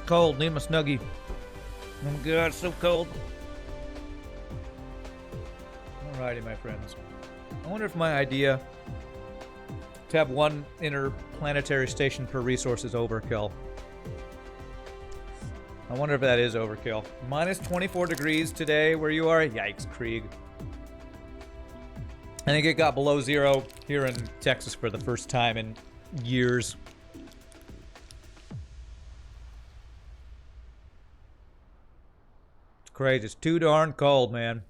cold. Need my Snuggie. Oh my god, it's so cold. Alrighty, my friends. I wonder if my idea to have one interplanetary station per resource is overkill. I wonder if that is overkill. Minus 24 degrees today where you are. Yikes, Krieg. I think it got below zero here in Texas for the first time in years. It's crazy. It's too darn cold, man.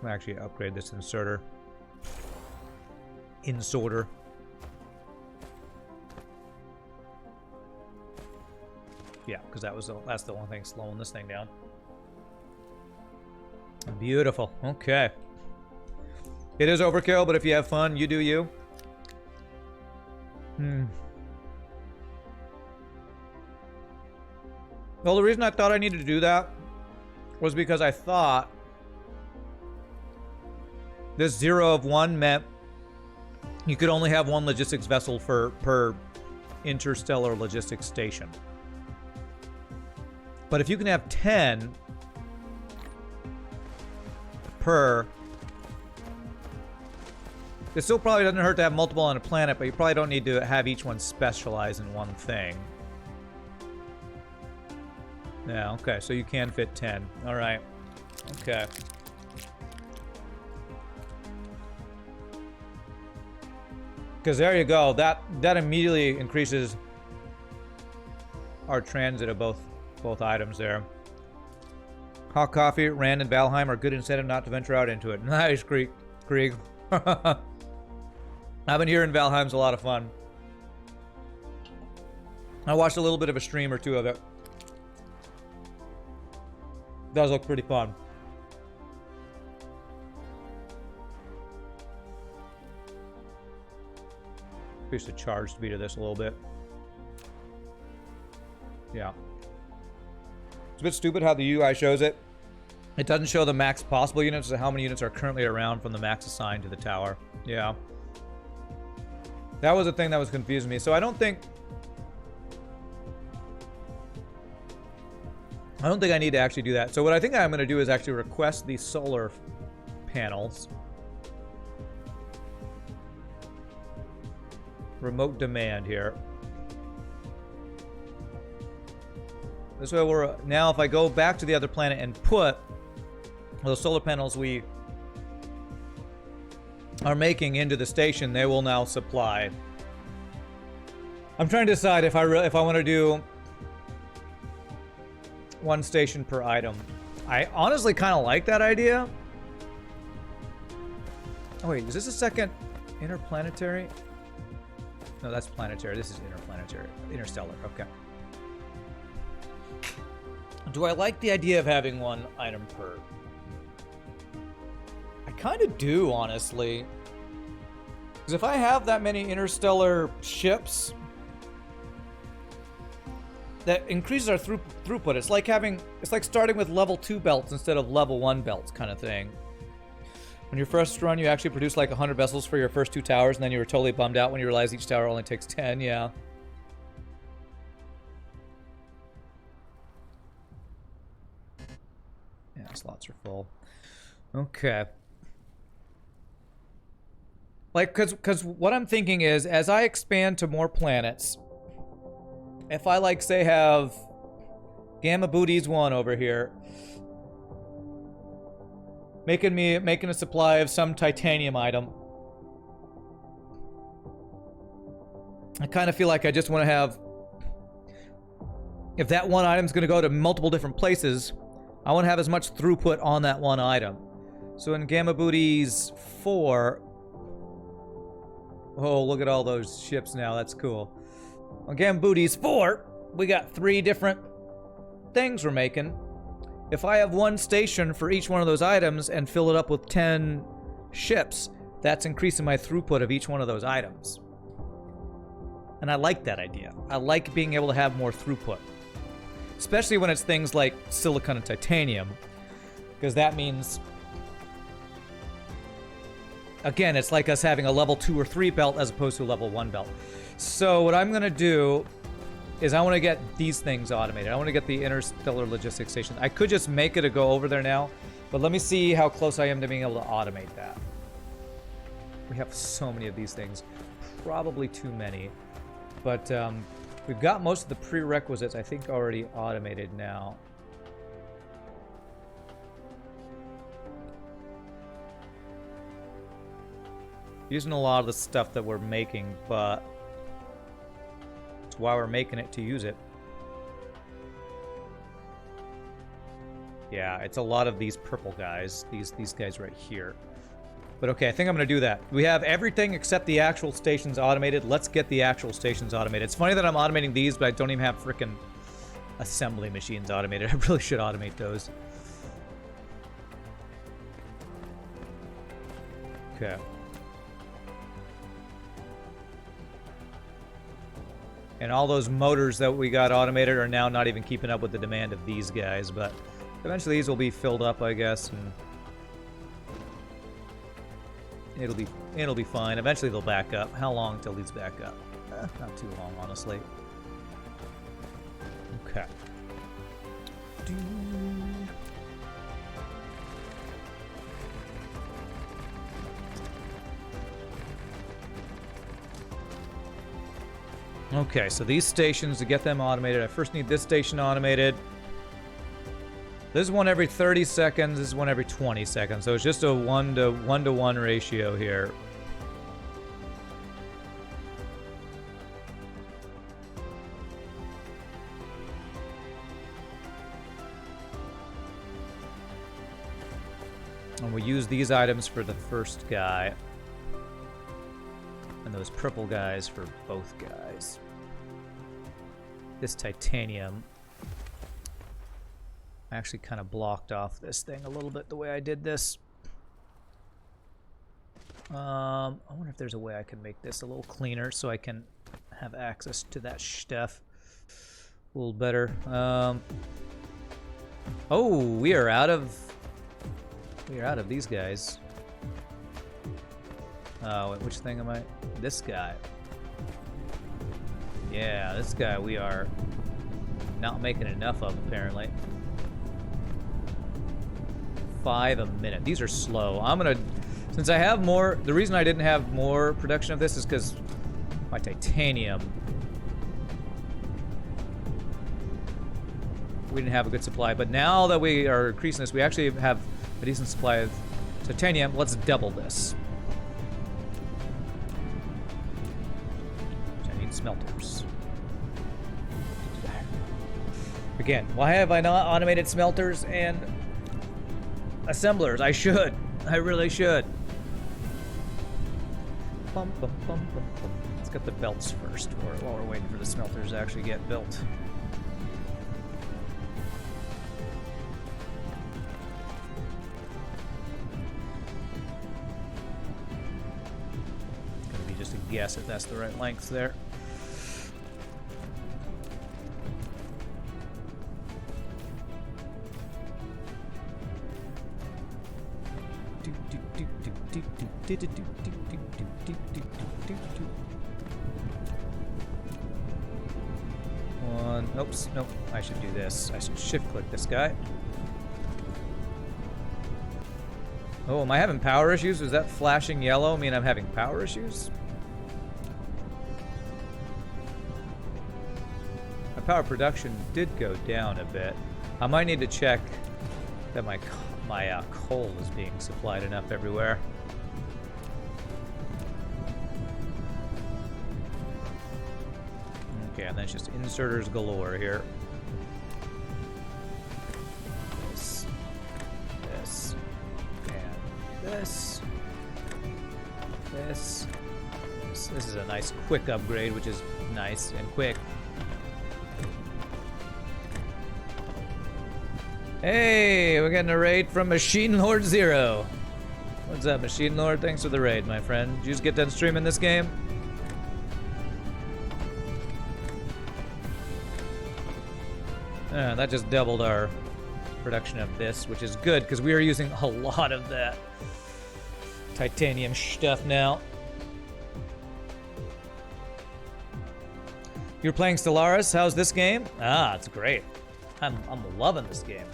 I'm actually upgrade this inserter. Insorter. Yeah, because that's the one thing slowing this thing down. Beautiful. Okay. It is overkill, but if you have fun, you do you. Well, the reason I thought I needed to do that was because I thought this 0 of 1 meant you could only have one logistics vessel per interstellar logistics station. But if you can have 10 per... It still probably doesn't hurt to have multiple on a planet, but you probably don't need to have each one specialize in one thing. Yeah, okay, so you can fit 10. Alright. Okay. Because there you go. That immediately increases our transit of both items there. Hot coffee, Rand, and Valheim are good incentive not to venture out into it. Nice, Krieg. I've been hearing Valheim's a lot of fun. I watched a little bit of a stream or two of it. Does look pretty fun. Increase the charge speed of this a little bit. Yeah. It's a bit stupid how the UI shows it. It doesn't show the max possible units, so how many units are currently around from the max assigned to the tower. Yeah. That was the thing that was confusing me. So I don't think I need to actually do that. So what I think I'm going to do is actually request these solar panels. Remote demand here. This way we're... Now if I go back to the other planet and put those solar panels we are making into the station, they will now supply. I'm trying to decide if I want to do one station per item. I honestly kind of like that idea. Oh wait, is this a second interplanetary? No, that's planetary. This is interplanetary. Interstellar. Okay. Do I like the idea of having one item per? I kind of do, honestly. Because if I have that many interstellar ships, that increases our throughput. It's like starting with level 2 belts instead of level 1 belts kind of thing. When your first run, you actually produce like 100 vessels for your first 2 towers, and then you were totally bummed out when you realized each tower only takes 10, yeah. Yeah, slots are full. Okay. Like, cause what I'm thinking is, as I expand to more planets, if I, like, say, have Gamma Booties 1 over here, making a supply of some titanium item, I kind of feel like I just want to have, if that one item's going to go to multiple different places, I want to have as much throughput on that one item. So in Gamma Booties 4, oh, look at all those ships now. That's cool. On Gamma Booties 4, we got 3 different things we're making. If I have one station for each one of those items and fill it up with 10 ships, that's increasing my throughput of each one of those items. And I like that idea. I like being able to have more throughput. Especially when it's things like silicon and titanium. Because that means Again, it's like us having a level 2 or 3 belt as opposed to a level 1 belt. So what I'm going to do is I want to get these things automated. I want to get the interstellar logistics station. I could just make it to go over there now, but let me see how close I am to being able to automate that. We have so many of these things. Probably too many. But we've got most of the prerequisites, I think, already automated now. Using a lot of the stuff that we're making, but it's why we're making it to use it. Yeah, it's a lot of these purple guys, these guys right here. But okay, I think I'm going to do that. We have everything except the actual stations automated. Let's get the actual stations automated. It's funny that I'm automating these, but I don't even have frickin' assembly machines automated. I really should automate those. Okay. And all those motors that we got automated are now not even keeping up with the demand of these guys, but eventually these will be filled up, I guess, and it'll be fine. Eventually they'll back up. How long till these back up? Not too long, honestly. Okay. Okay, so these stations, to get them automated, I first need this station automated. This is one every 30 seconds, this is one every 20 seconds, so it's just a 1-to-1 ratio here. And we use these items for the first guy. And those purple guys for both guys. This titanium. I actually kind of blocked off this thing a little bit the way I did this. I wonder if there's a way I can make this a little cleaner so I can have access to that stuff a little better. Oh, we are out of these guys. Wait, which thing am I? This guy. Yeah, this guy we are not making enough of, apparently. 5 a minute. These are slow. I'm gonna, since I have more, the reason I didn't have more production of this is because my titanium, we didn't have a good supply, but now that we are increasing this, we actually have a decent supply of titanium. Let's double this. Smelters. Again, why have I not automated smelters and assemblers? I should. I really should. Bum, bum, bum, bum, bum. Let's get the belts first while we're waiting for the smelters to actually get built. Gonna be just a guess if that's the right length there. One. Oops. Nope. I should do this. I should shift click this guy. Oh, am I having power issues? Is that flashing yellow mean I'm having power issues? My power production did go down a bit. I might need to check that my coal is being supplied enough everywhere. Okay, and then it's just inserters galore here. This, and this. This is a nice quick upgrade, which is nice and quick. Hey, we're getting a raid from Machine Lord Zero. What's up, Machine Lord? Thanks for the raid, my friend. Did you just get done streaming this game? That just doubled our production of this, which is good, because we are using a lot of that titanium stuff now. You're playing Stellaris. How's this game? Ah, it's great. I'm loving this game.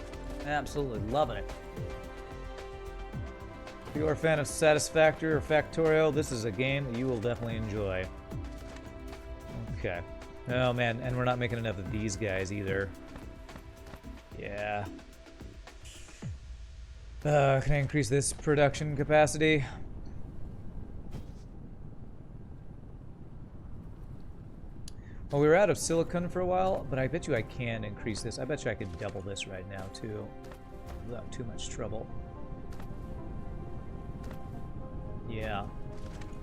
Absolutely loving it. If you're a fan of Satisfactory or Factorio, this is a game that you will definitely enjoy. Okay. Oh man, and we're not making enough of these guys either. Yeah. Can I increase this production capacity? Well, we were out of silicon for a while, but I bet you I can increase this. I bet you I could double this right now, too, without too much trouble. Yeah.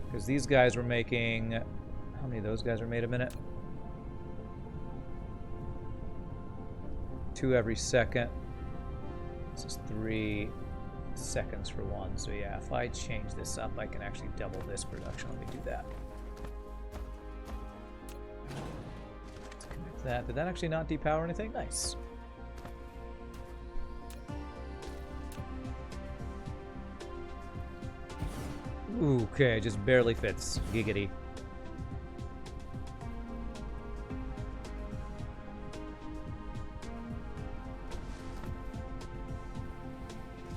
Because these guys were making... How many of those guys were made a minute? 2 every second. This is 3 seconds for one. So yeah, if I change this up, I can actually double this production. Let me do that. Let's connect that. Did that actually not depower anything? Nice. Ooh, okay, just barely fits. Giggity.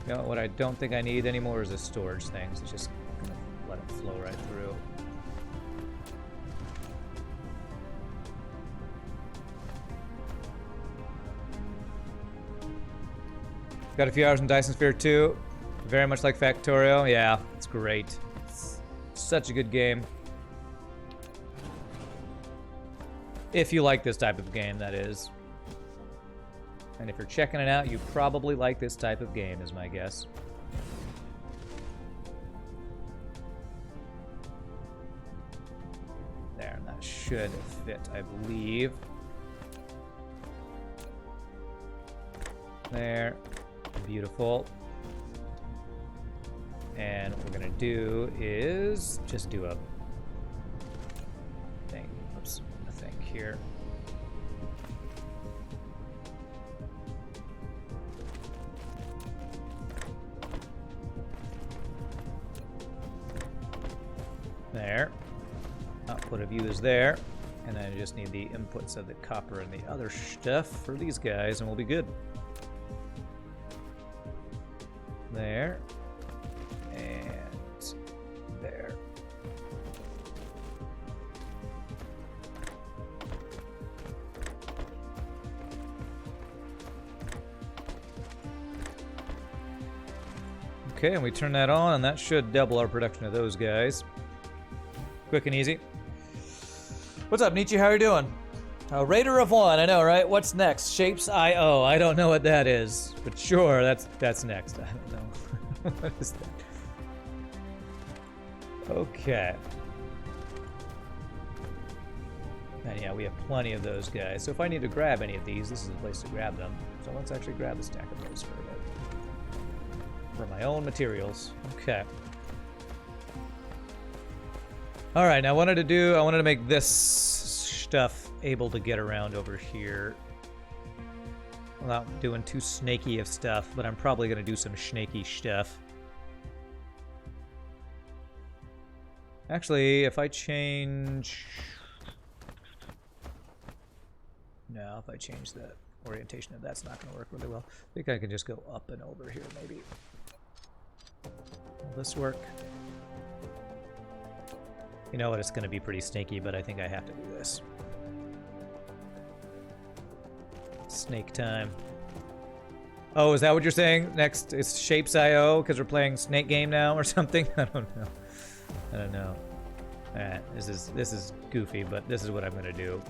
You know, what I don't think I need anymore is the storage things. It's just gonna let it flow right through. Got a few hours in Dyson Sphere 2. Very much like Factorio. Yeah, it's great. It's such a good game. If you like this type of game, that is. And if you're checking it out, you probably like this type of game, is my guess. There, and that should fit, I believe. There. Beautiful. And what we're gonna do is just do a thing. Oops, a thing here. There. Output of you is there. And then I just need the inputs of the copper and the other stuff for these guys, and we'll be good. There. And there. Okay, and we turn that on, and that should double our production of those guys. Quick and easy. What's up, Nietzsche? How are you doing? Raider of One, I know, right? What's next? Shapes.io. I don't know what that is, but sure, that's next. I don't know. What is that? Okay. And yeah, we have plenty of those guys. So if I need to grab any of these, this is the place to grab them. So let's actually grab a stack of those for my own materials. Okay. All right, now I wanted to make this stuff able to get around over here without doing too snaky of stuff, but I'm probably going to do some snaky stuff. Actually, if I change... No, if I change the orientation of that's not going to work really well. I think I can just go up and over here, maybe. Will this work? You know what, it's going to be pretty snaky, but I think I have to do this. Snake time. Oh, is that what you're saying? Next is Shapes.io because we're playing Snake game now or something? I don't know. I don't know. Alright, this is goofy, but this is what I'm going to do.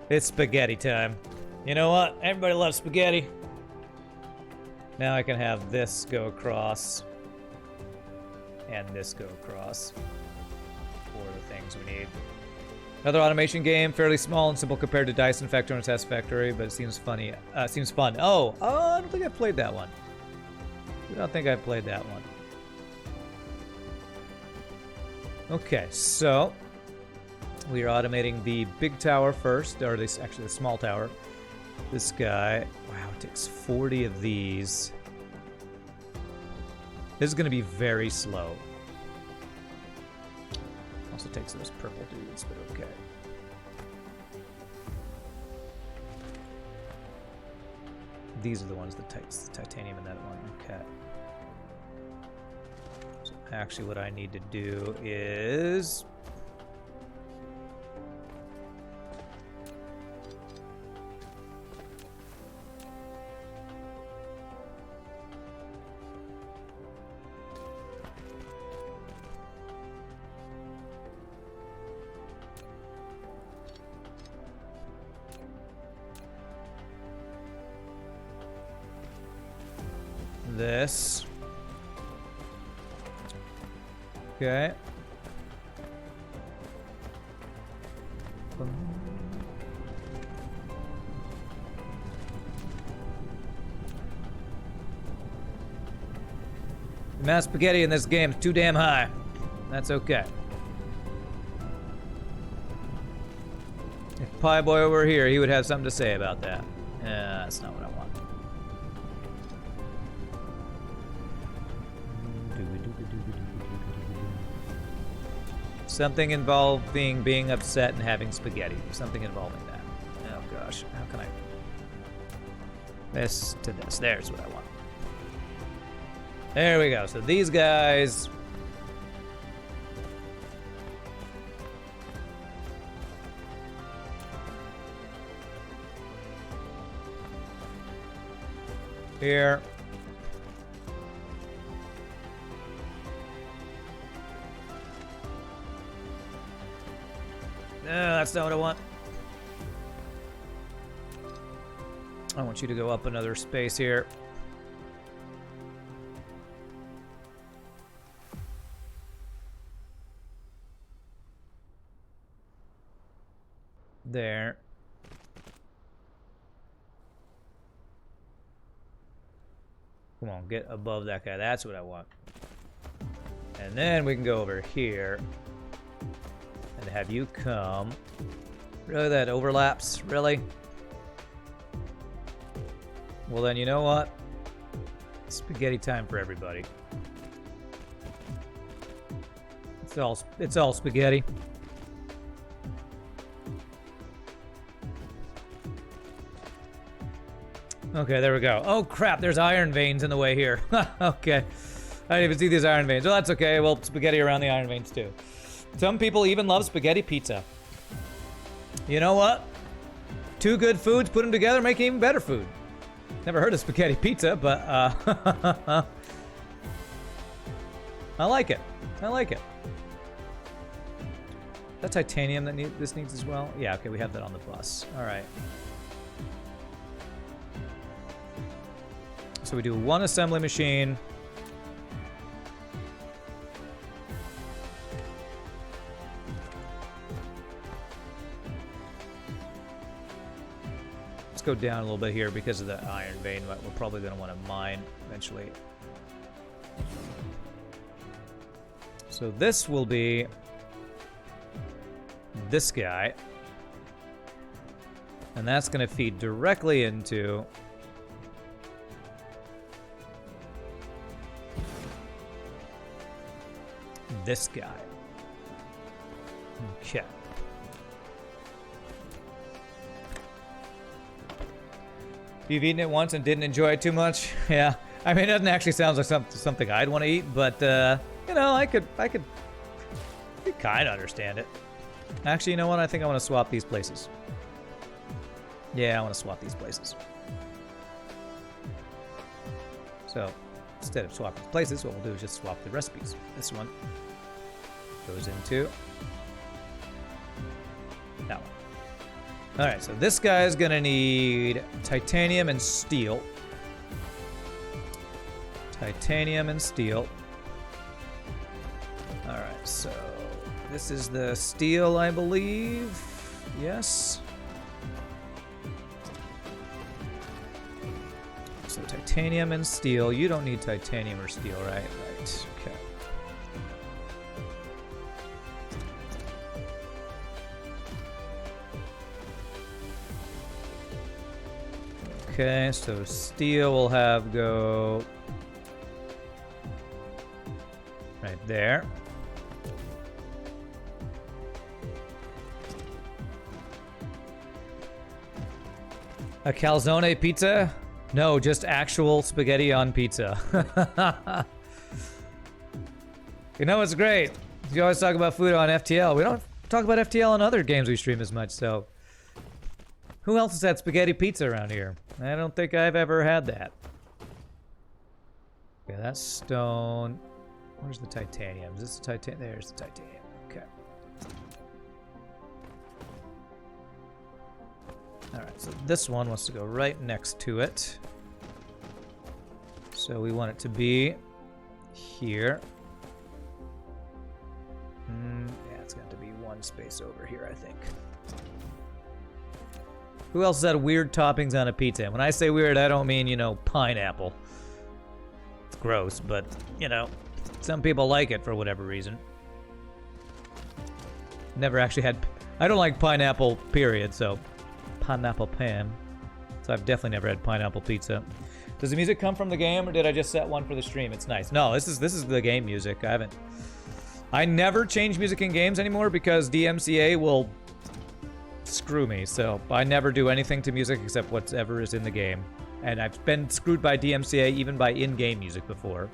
It's spaghetti time. You know what? Everybody loves spaghetti. Now I can have this go across. And this go across for the things we need. Another automation game, fairly small and simple compared to Dyson, Factorio, and Satisfactory, but it seems funny. Seems fun. Oh, I don't think I've played that one. I don't think I've played that one. Okay, so we are automating the big tower first, or this actually the small tower. This guy, wow, it takes 40 of these. This is going to be very slow. Also takes those purple dudes, but okay. These are the ones that takes the titanium in that one. Okay. So actually what I need to do is... this. Okay. The amount of spaghetti in this game is too damn high. That's okay. If Pie Boy were here, he would have something to say about that. That's not what I want. Something involving being upset and having spaghetti. Something involving that. Oh gosh, how can I... This to this. There's what I want. There we go. So these guys... Here. No, that's not what I want. I want you to go up another space here. There. Come on, get above that guy. That's what I want. And then we can go over here and have you come. Really, that overlaps? Really? Well then, you know what? Spaghetti time for everybody. It's all spaghetti. Okay, there we go. Oh crap, there's iron veins in the way here. Okay. I didn't even see these iron veins. Well, that's okay. Well, spaghetti around the iron veins too. Some people even love spaghetti pizza. You know what? Two good foods, put them together, make even better food. Never heard of spaghetti pizza, but I like it. I like it. Is that titanium that this needs as well? Yeah, okay, we have that on the bus. All right. So we do one assembly machine. Let's go down a little bit here because of the iron vein. We're probably going to want to mine eventually. So this will be this guy. And that's going to feed directly into this guy. Okay. You've eaten it once and didn't enjoy it too much? Yeah. I mean, it doesn't actually sound like something I'd want to eat, but, you know, I could kind of understand it. Actually, you know what? I think I want to swap these places. Yeah, I want to swap these places. So, instead of swapping places, what we'll do is just swap the recipes. This one goes into that one. All right, so this guy is gonna need titanium and steel. Titanium and steel. All right, so this is the steel, I believe. Yes. So titanium and steel. You don't need titanium or steel, right? Right. Okay. Okay, so steel will have go There. A calzone pizza? No, just actual spaghetti on pizza. You know what's great? You always talk about food on FTL. We don't talk about FTL on other games we stream as much, so... Who else has had spaghetti pizza around here? I don't think I've ever had that. Okay, that's stone. Where's the titanium? Is this the titanium? There's the titanium. Okay. Alright, so this one wants to go right next to it. So we want it to be here. Yeah, it's got to be one space over here, I think. Who else has had weird toppings on a pizza? And when I say weird, I don't mean, you know, pineapple. It's gross, but, you know, some people like it for whatever reason. Never actually had... I don't like pineapple, period, so... Pineapple pan. So I've definitely never had pineapple pizza. Does the music come from the game, or did I just set one for the stream? It's nice. No, this is the game music. I never change music in games anymore because DMCA will screw me. So I never do anything to music except whatever is in the game. And I've been screwed by DMCA even by in-game music before.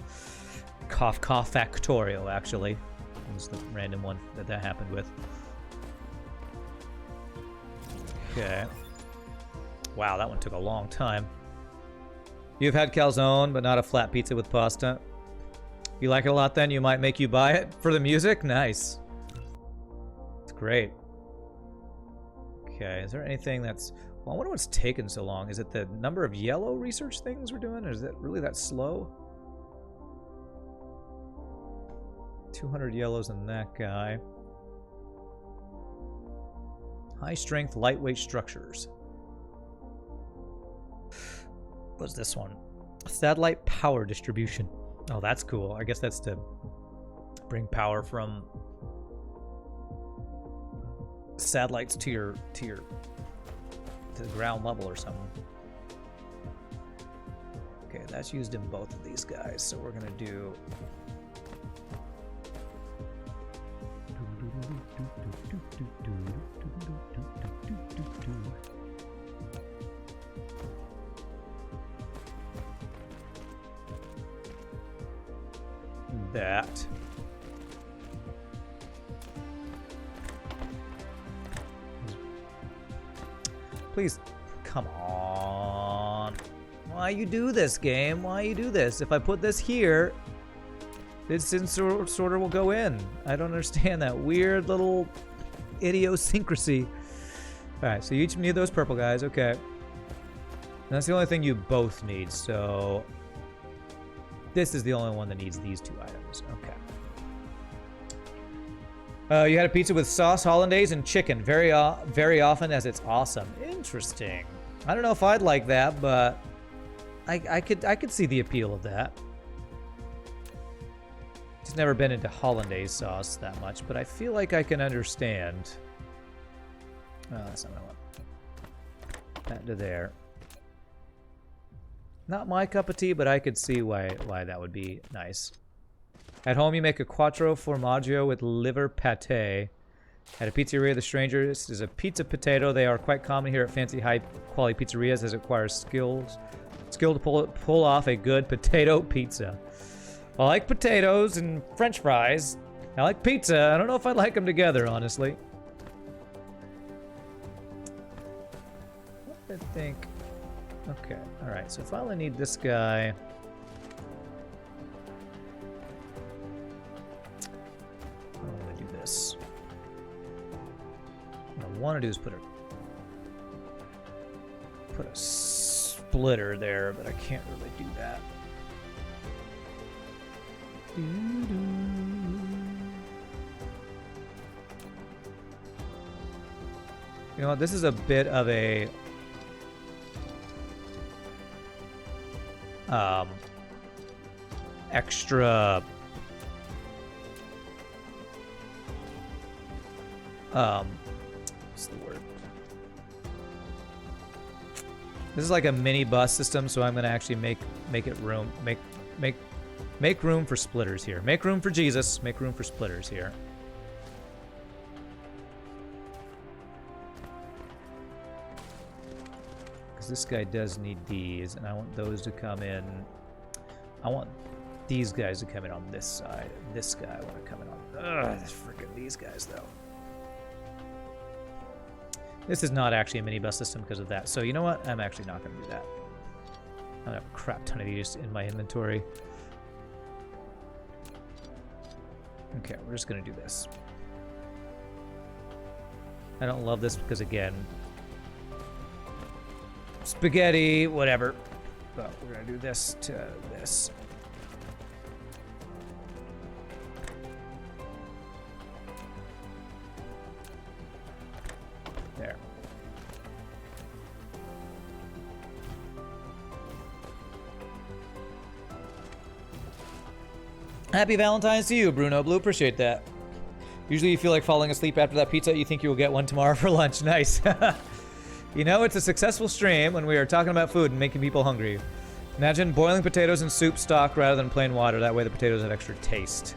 Cough, cough, factorial, actually. That's the random one that happened with. Okay. Wow, that one took a long time. You've had calzone, but not a flat pizza with pasta. You like it a lot then? You might make you buy it for the music? Nice. It's great. Okay, is there anything that's... Well, I wonder what's taken so long. Is it the number of yellow research things we're doing? Or is it really that slow? 200 yellows in that guy. High strength, lightweight structures. What's this one? Satellite power distribution. Oh, that's cool. I guess that's to bring power from satellites to the ground level or something. Okay, that's used in both of these guys. So we're gonna do that. Please, come on. Why you do this, game? Why you do this? If I put this here, this sorter will go in. I don't understand that weird little idiosyncrasy. Alright, so you each need those purple guys, okay. And that's the only thing you both need, so... This is the only one that needs these two items. Okay. You had a pizza with sauce, hollandaise, and chicken. Very often, as it's awesome. Interesting. I don't know if I'd like that, but I could see the appeal of that. Just never been into hollandaise sauce that much, but I feel like I can understand. Oh, that's not what I want. That to there. Not my cup of tea, but I could see why that would be nice. At home, you make a quattro formaggio with liver pate. At a pizzeria, the Strangers is a pizza potato. They are quite common here at fancy, high-quality pizzerias, as it requires skill to pull off a good potato pizza. I like potatoes and French fries. I like pizza. I don't know if I'd like them together, honestly. I think. Okay, alright, so if I only need this guy... I'm gonna do this. What I want to do is put a splitter there, but I can't really do that. You know what, this is a bit of a... extra what's the word? This is like a mini bus system, so I'm gonna actually make Make room for splitters here. Make room for Jesus. Make room for splitters here. Because this guy does need these, and I want those to come in. I want these guys to come in on this side. This guy I want to come in on. Ugh, freaking these guys, though. This is not actually a mini bus system because of that. So you know what? I'm actually not going to do that. I have a crap ton of these in my inventory. Okay, we're just going to do this. I don't love this because, again, spaghetti, whatever. But we're going to do this to this. There. Happy Valentine's to you, Bruno Blue. Appreciate that. Usually you feel like falling asleep after that pizza. You think you will get one tomorrow for lunch. Nice. You know, it's a successful stream when we are talking about food and making people hungry. Imagine boiling potatoes in soup stock rather than plain water. That way the potatoes have extra taste.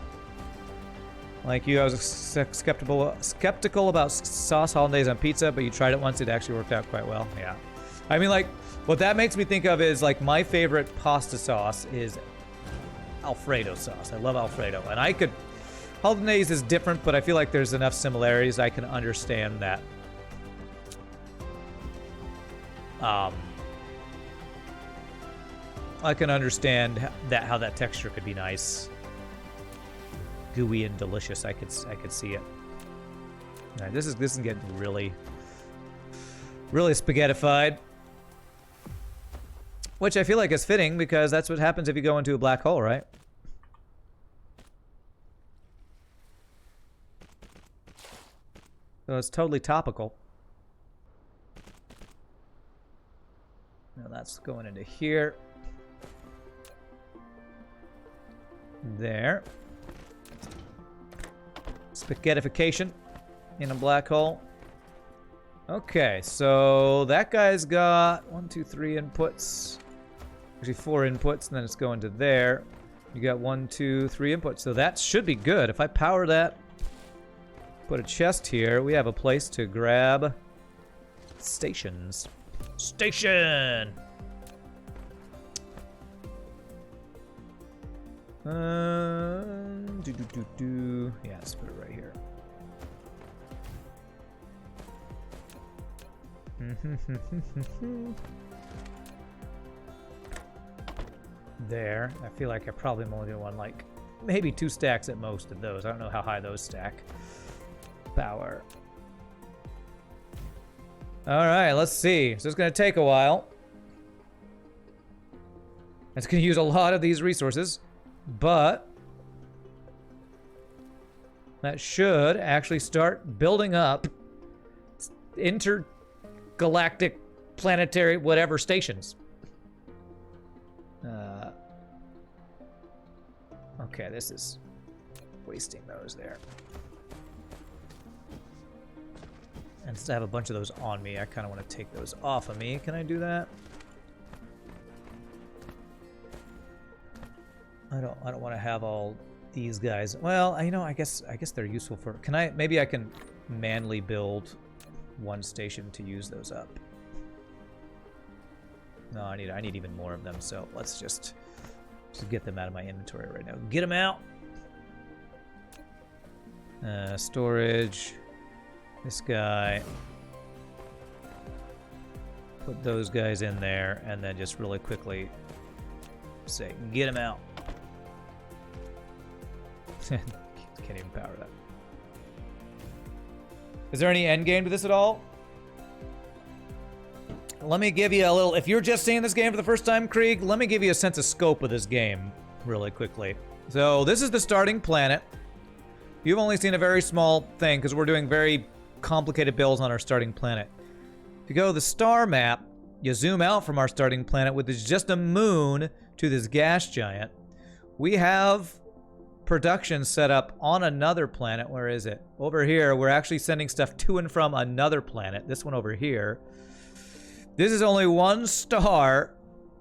Like you, I was skeptical about sauce hollandaise on pizza, but you tried it once. It actually worked out quite well. Yeah. I mean, like, what that makes me think of is, like, my favorite pasta sauce is Alfredo sauce. I love Alfredo. And I could... Hollandaise is different, but I feel like there's enough similarities I can understand that. I can understand how that texture could be nice. Gooey and delicious. I could see it. All right, this is getting really spaghettified. Which I feel like is fitting because that's what happens if you go into a black hole, right? So it's totally topical. Now that's going into here. There. Spaghettification in a black hole. Okay, so that guy's got 1, 2, 3 inputs. Actually 4 inputs, and then it's going to there. You got 1, 2, 3 inputs. So that should be good. If I power that, put a chest here, we have a place to grab stations. Station! Yeah, let's put it right here. There. I feel like I probably am only doing one, like, maybe 2 stacks at most of those. I don't know how high those stack. Power. Alright, let's see. So it's going to take a while. It's going to use a lot of these resources. But that should actually start building up intergalactic, planetary, whatever stations. Okay, this is wasting those there. And since I have a bunch of those on me, I kind of want to take those off of me. Can I do that? I don't want to have all these guys. Well, you know, I guess they're useful for. Maybe I can manually build one station to use those up. No, I need even more of them. So let's just get them out of my inventory right now. Get them out. Storage. This guy. Put those guys in there, and then just really quickly say, get them out. Can't even power that. Is there any end game to this at all? Let me give you a little... If you're just seeing this game for the first time, Krieg, let me give you a sense of scope of this game really quickly. So this is the starting planet. You've only seen a very small thing because we're doing very complicated builds on our starting planet. If you go to the star map, you zoom out from our starting planet, which is just a moon to this gas giant. We have production set up on another planet. Where is it? Over here. We're actually sending stuff to and from another planet. This one over here. This is only one star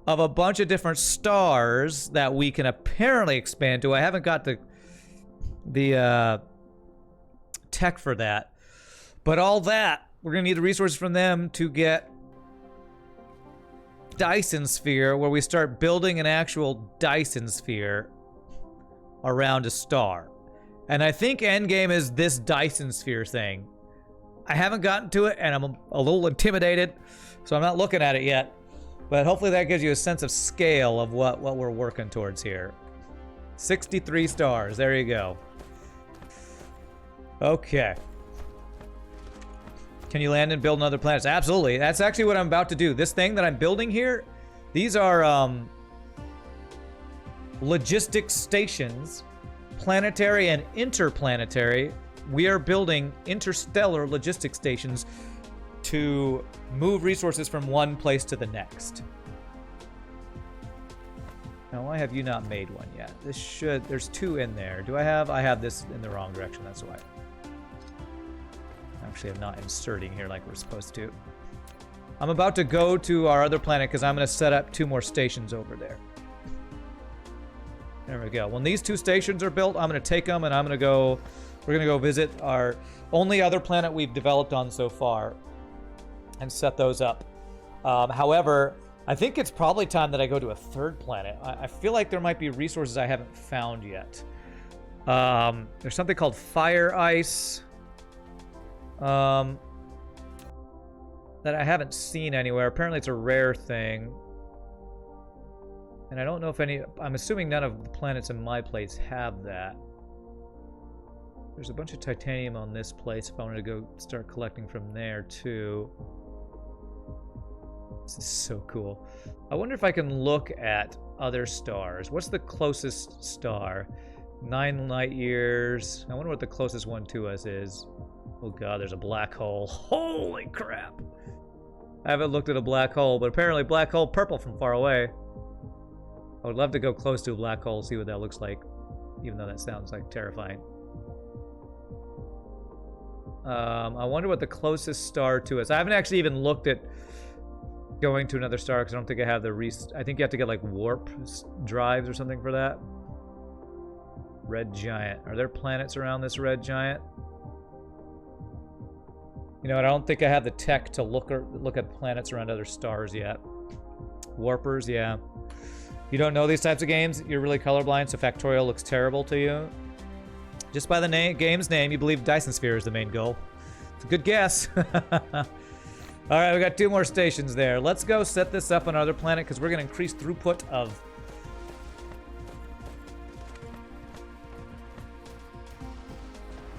of a bunch of different stars that we can apparently expand to. I haven't got the tech for that. But all that, we're going to need the resources from them to get Dyson sphere, where we start building an actual Dyson sphere around a star. And I think endgame is this Dyson sphere thing. I haven't gotten to it, and I'm a little intimidated, so I'm not looking at it yet. But hopefully that gives you a sense of scale of what we're working towards here. 63 stars. There you go. Okay. Can you land and build on other planets? Absolutely. That's actually what I'm about to do. This thing that I'm building here, these are logistics stations, planetary and interplanetary. We are building interstellar logistics stations to move resources from one place to the next. Now, why have you not made one yet? This should, there's 2 in there. Do I have this in the wrong direction, that's why. Actually, I'm not inserting here like we're supposed to. I'm about to go to our other planet because I'm going to set up 2 more stations over there. There we go. When these 2 stations are built, I'm going to take them and I'm going to go, we're going to go visit our only other planet we've developed on so far and set those up. However, I think it's probably time that I go to a 3rd planet. I feel like there might be resources I haven't found yet. There's something called fire ice that I haven't seen anywhere. Apparently it's a rare thing. And I don't know if any, I'm assuming none of the planets in my place have that. There's a bunch of titanium on this place if I wanted to go start collecting from there too. This is so cool. I wonder if I can look at other stars. What's the closest star? 9 light years. I wonder what the closest one to us is. Oh god, there's a black hole. Holy crap! I haven't looked at a black hole, but apparently black hole purple from far away. I would love to go close to a black hole, see what that looks like, even though that sounds like terrifying. I wonder what the closest star to us. I haven't actually even looked at going to another star because I don't think I have the I think you have to get like warp drives or something for that. Red giant. Are there planets around this red giant? You know, I don't think I have the tech to look at planets around other stars yet. Warpers, yeah. You don't know these types of games, you're really colorblind, so Factorial looks terrible to you. Just by the game's name, you believe Dyson Sphere is the main goal. It's a good guess. Alright, we got 2 more stations there. Let's go set this up on another planet because we're going to increase throughput of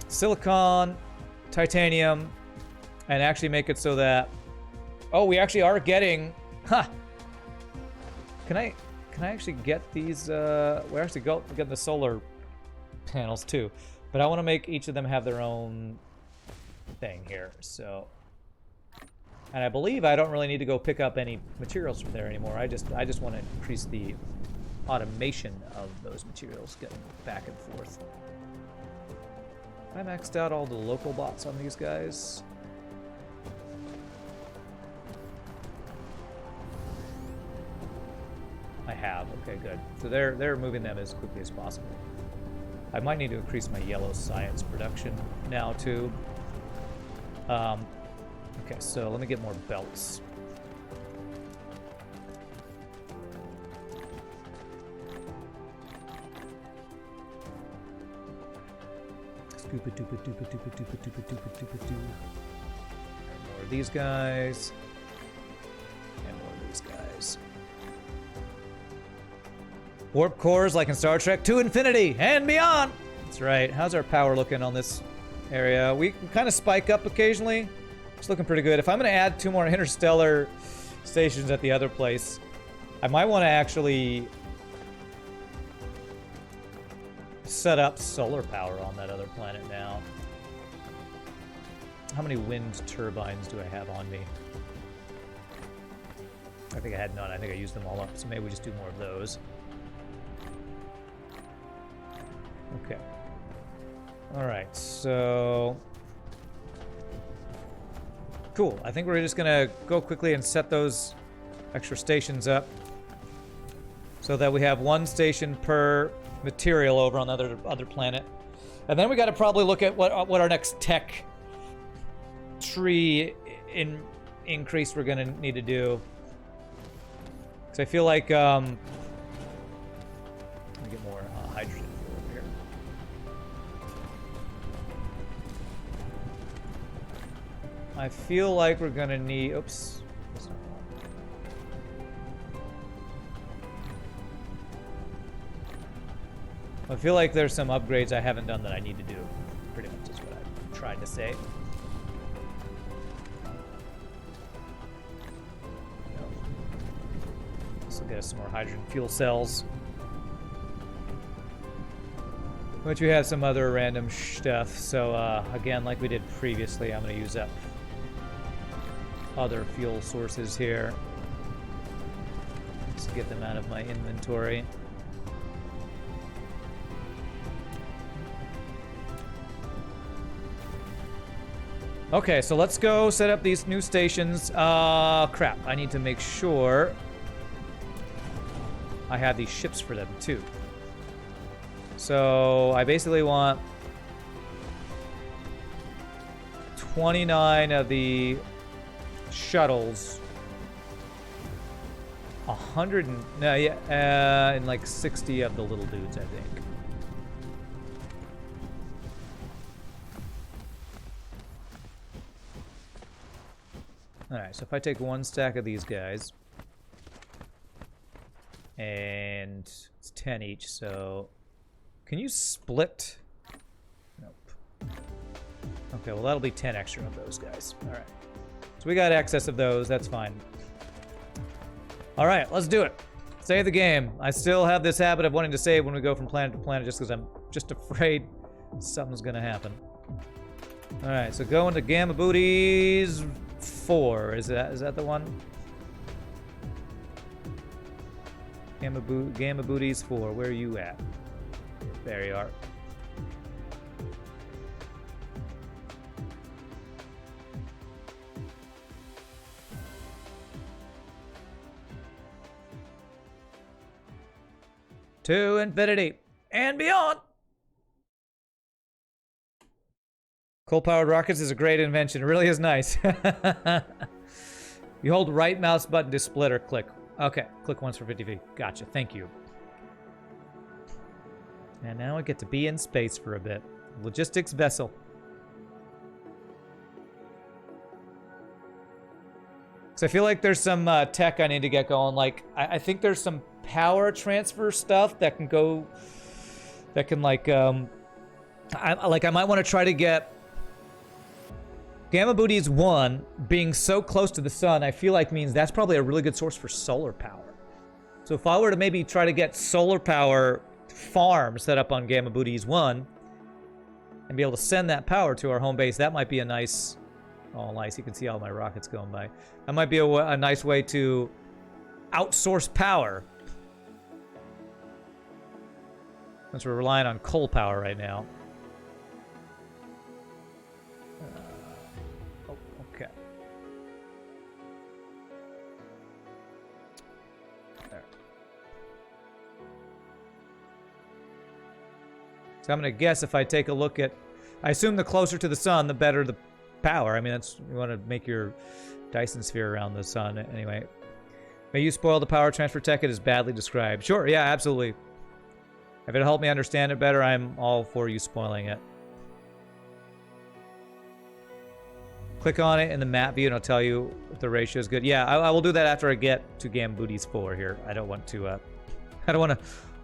silicon, titanium, and actually make it so that... Oh, we actually are getting... Huh! Can I actually get these... We're actually getting the solar panels too. But I want to make each of them have their own thing here, so... And I believe I don't really need to go pick up any materials from there anymore. I just want to increase the automation of those materials, getting back and forth. I maxed out all the local bots on these guys. I have. Okay, good. So they're moving them as quickly as possible. I might need to increase my yellow science production now too. Okay, so let me get more belts. More of these guys. And more of these guys. Warp cores like in Star Trek to infinity and beyond! That's right. How's our power looking on this area? We kind of spike up occasionally. It's looking pretty good. If I'm going to add 2 more interstellar stations at the other place, I might want to actually set up solar power on that other planet now. How many wind turbines do I have on me? I think I had none. I think I used them all up. So maybe we just do more of those. Okay. Alright, so... Cool. I think we're just going to go quickly and set those extra stations up. so that we have one station per material over on the other planet. And then we got to probably look at what our next tech tree increase we're going to need to do. Because I feel like let me get more hydrogen over here. I feel like we're going to need, oops. That's not one. I feel like there's some upgrades I haven't done that I need to do. Pretty much is what I tried to say. This will get us some more hydrogen fuel cells. Which we have some other random stuff. So again, like we did previously, I'm going to use up other fuel sources here. Just get them out of my inventory. Okay, so let's go set up these new stations. Crap, I need to make sure I have these ships for them too. So I basically want 29 of the shuttles, 100 and, and like 60 of the little dudes, I think. Alright, so if I take one stack of these guys, and it's 10 each, so can you split? Nope. Okay, well that'll be 10 extra of those guys. Alright. So we got excess of those, that's fine. Alright, let's do it. Save the game. I still have this habit of wanting to save when we go from planet to planet just because I'm just afraid something's gonna happen. Alright, so going to Gamma Booties 4. Is that the one? Gamma Booties 4. Where are you at? There you are. To infinity and beyond. Coal-powered rockets is a great invention. It really is nice. You hold right mouse button to split or click. Okay, click once for 50 feet. Gotcha, thank you. And now I get to be in space for a bit. Logistics vessel. So I feel like there's some tech I need to get going. Like, I think there's some power transfer stuff that can go... That can, like, I might want to try to get... Gamma Booties 1 being so close to the sun, I feel like means that's probably a really good source for solar power. So if I were to maybe try to get solar power farm set up on Gamma Booties 1 and be able to send that power to our home base, that might be a nice... Oh, nice. You can see all my rockets going by. That might be a nice way to outsource power. Since we're relying on coal power right now. Okay. There. So I'm going to guess if I take a look at... I assume the closer to the sun, the better the power. I mean, that's... You want to make your Dyson sphere around the sun. Anyway. May you spoil the power transfer tech? It is badly described. Sure, yeah, absolutely. If it'll help me understand it better, I'm all for you spoiling it. Click on it in the map view and it'll tell you if the ratio is good. Yeah, I will do that after I get to Gamma Booties 4 here. I don't want to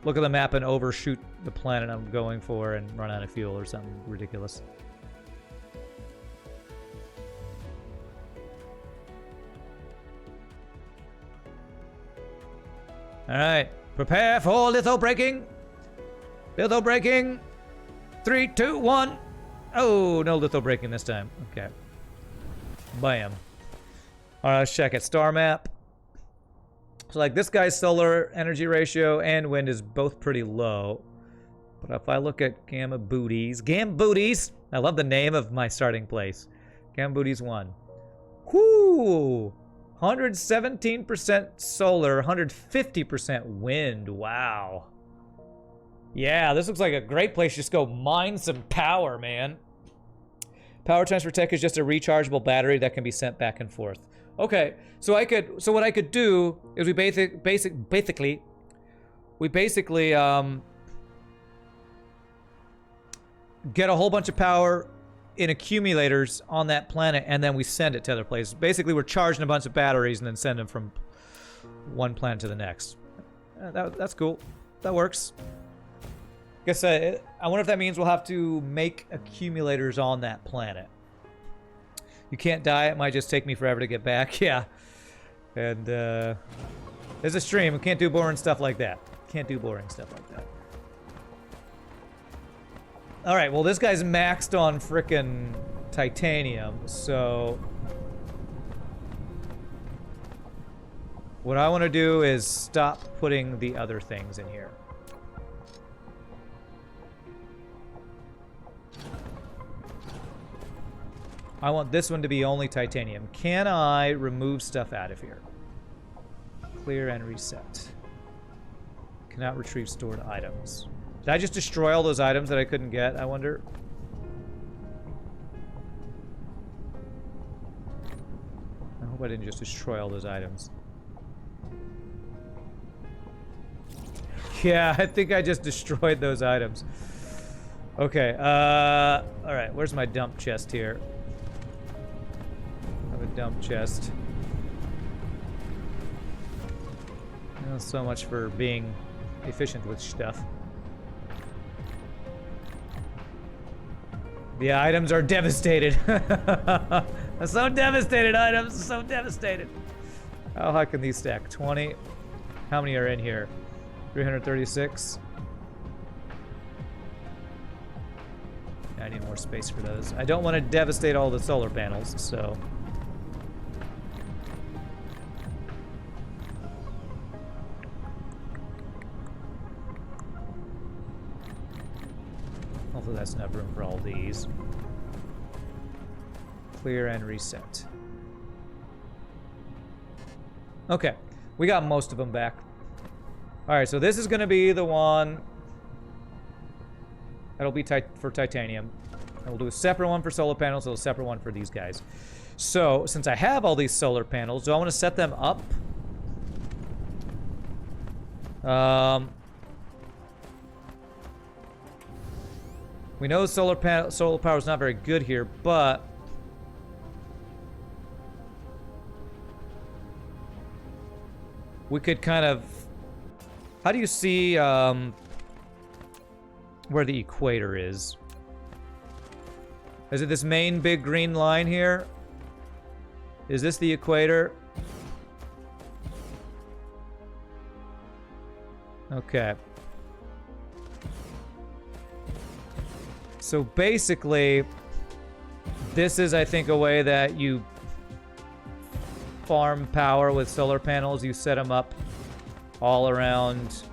look at the map and overshoot the planet I'm going for and run out of fuel or something ridiculous. Alright, prepare for litho breaking. Litho breaking. 3, 2, 1. Oh, no litho breaking this time. Okay. Bam. Alright, let's check it. Star map. So like this guy's solar energy ratio and wind is both pretty low. But if I look at Gamma Booties. Gamma Booties! I love the name of my starting place. Gamma Booties 1. Whoo! 117% solar, 150% wind. Wow. Yeah, this looks like a great place to just go mine some power, man. Power transfer tech is just a rechargeable battery that can be sent back and forth. Okay, so what I could do is we basically get a whole bunch of power in accumulators on that planet, and then we send it to other places. Basically, we're charging a bunch of batteries and then send them from one planet to the next. That's cool. That works. Guess I wonder if that means we'll have to make accumulators on that planet. You can't die. It might just take me forever to get back. Yeah. And there's a stream. We can't do boring stuff like that. Can't do boring stuff like that. All right, well, this guy's maxed on frickin' titanium, so what I want to do is stop putting the other things in here. I want this one to be only titanium. Can I remove stuff out of here? Clear and reset. Cannot retrieve stored items. Did I just destroy all those items that I couldn't get, I wonder? I hope I didn't just destroy all those items. Yeah, I think I just destroyed those items. Okay, alright, where's my dump chest here? I have a dump chest. Well, so much for being efficient with stuff. The items are devastated. I'm so devastated, items. So devastated. How high can these stack? 20? How many are in here? 336? I need more space for those. I don't want to devastate all the solar panels, so... Hopefully that's enough room for all these. Clear and reset. Okay, we got most of them back. Alright, so this is going to be the one that'll be for titanium. And we'll do a separate one for solar panels, and a separate one for these guys. So, since I have all these solar panels, do I want to set them up? We know solar power is not very good here, but we could kind of... How do you see where the equator is? Is it this main big green line here? Is this the equator? Okay. So basically, this is, I think, a way that you farm power with solar panels. You set them up all around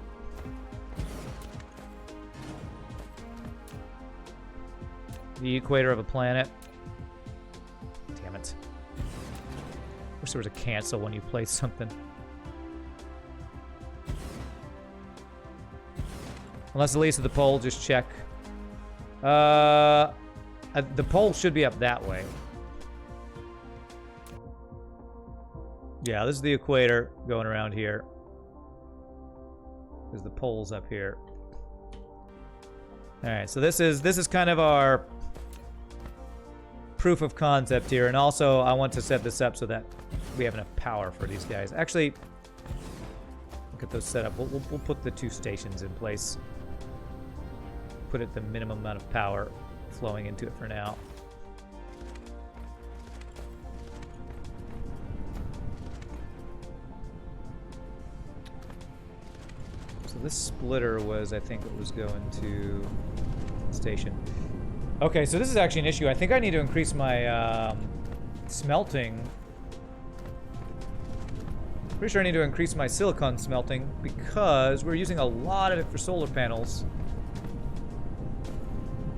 the equator of a planet. Damn it. Wish there was a cancel when you place something. Unless at least at the pole, just check. The pole should be up that way. Yeah, this is the equator going around here. There's the poles up here. Alright, so this is kind of our proof of concept here, and also I want to set this up so that we have enough power for these guys. Actually, look at those set up. We'll put the 2 stations in place. Put it the minimum amount of power flowing into it for now. So this splitter was, I think, what was going to station. Okay, so this is actually an issue. I think I need to increase my smelting. Pretty sure I need to increase my silicon smelting because we're using a lot of it for solar panels.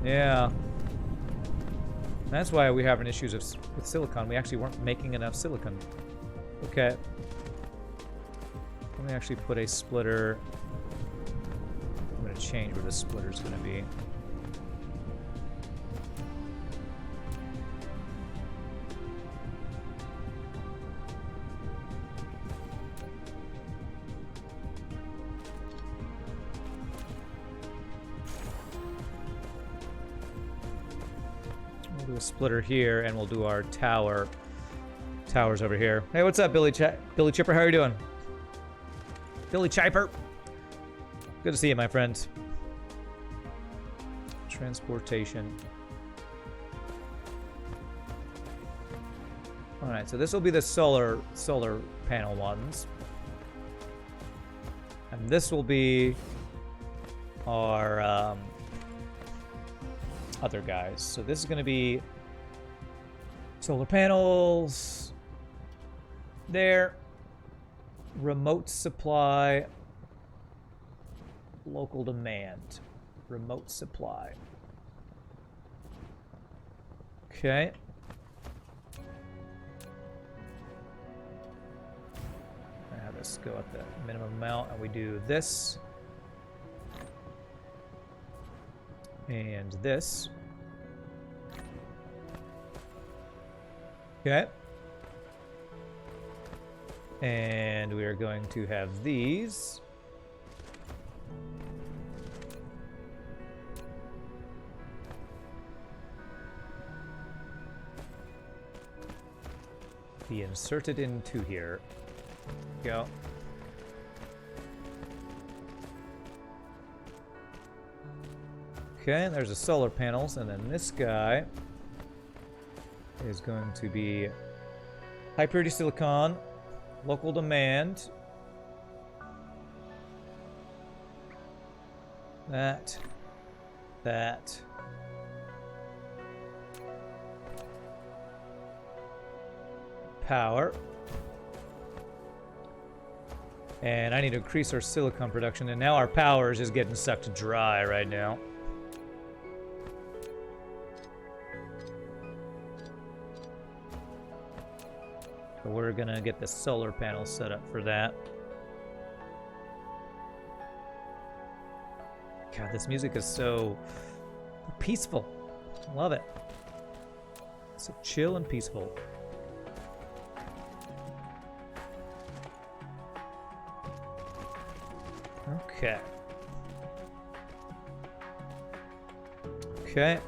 Yeah. That's why we're having issues with silicon. We actually weren't making enough silicon. Okay. Let me actually put a splitter. I'm going to change where the splitter's going to be. We'll do a splitter here, and we'll do our towers over here. Hey, what's up, Billy Chipper? How are you doing? Billy Chipper. Good to see you, my friend. Transportation. All right, so this will be the solar panel ones. And this will be our other guys. So this is going to be solar panels. There. Remote supply. Local demand. Remote supply. Okay. I have this go at the minimum amount, and we do this. And this. Okay. And we are going to have these. Be inserted into here. Go. Okay, there's the solar panels, and then this guy is going to be high purity silicon, local demand. That. Power. And I need to increase our silicon production, and now our power is just getting sucked dry right now. So we're gonna get the solar panel set up for that. God, this music is so peaceful. I love it. So chill and peaceful. Okay. Okay.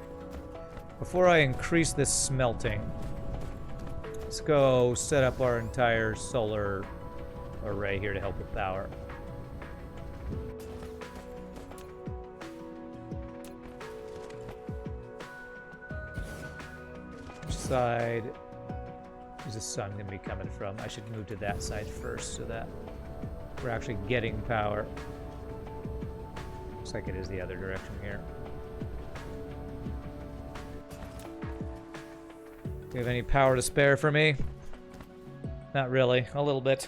Before I increase this smelting, let's go set up our entire solar array here to help with power. Which side is the sun going to be coming from? I should move to that side first so that we're actually getting power. Looks like it is the other direction here. Do you have any power to spare for me? Not really. A little bit.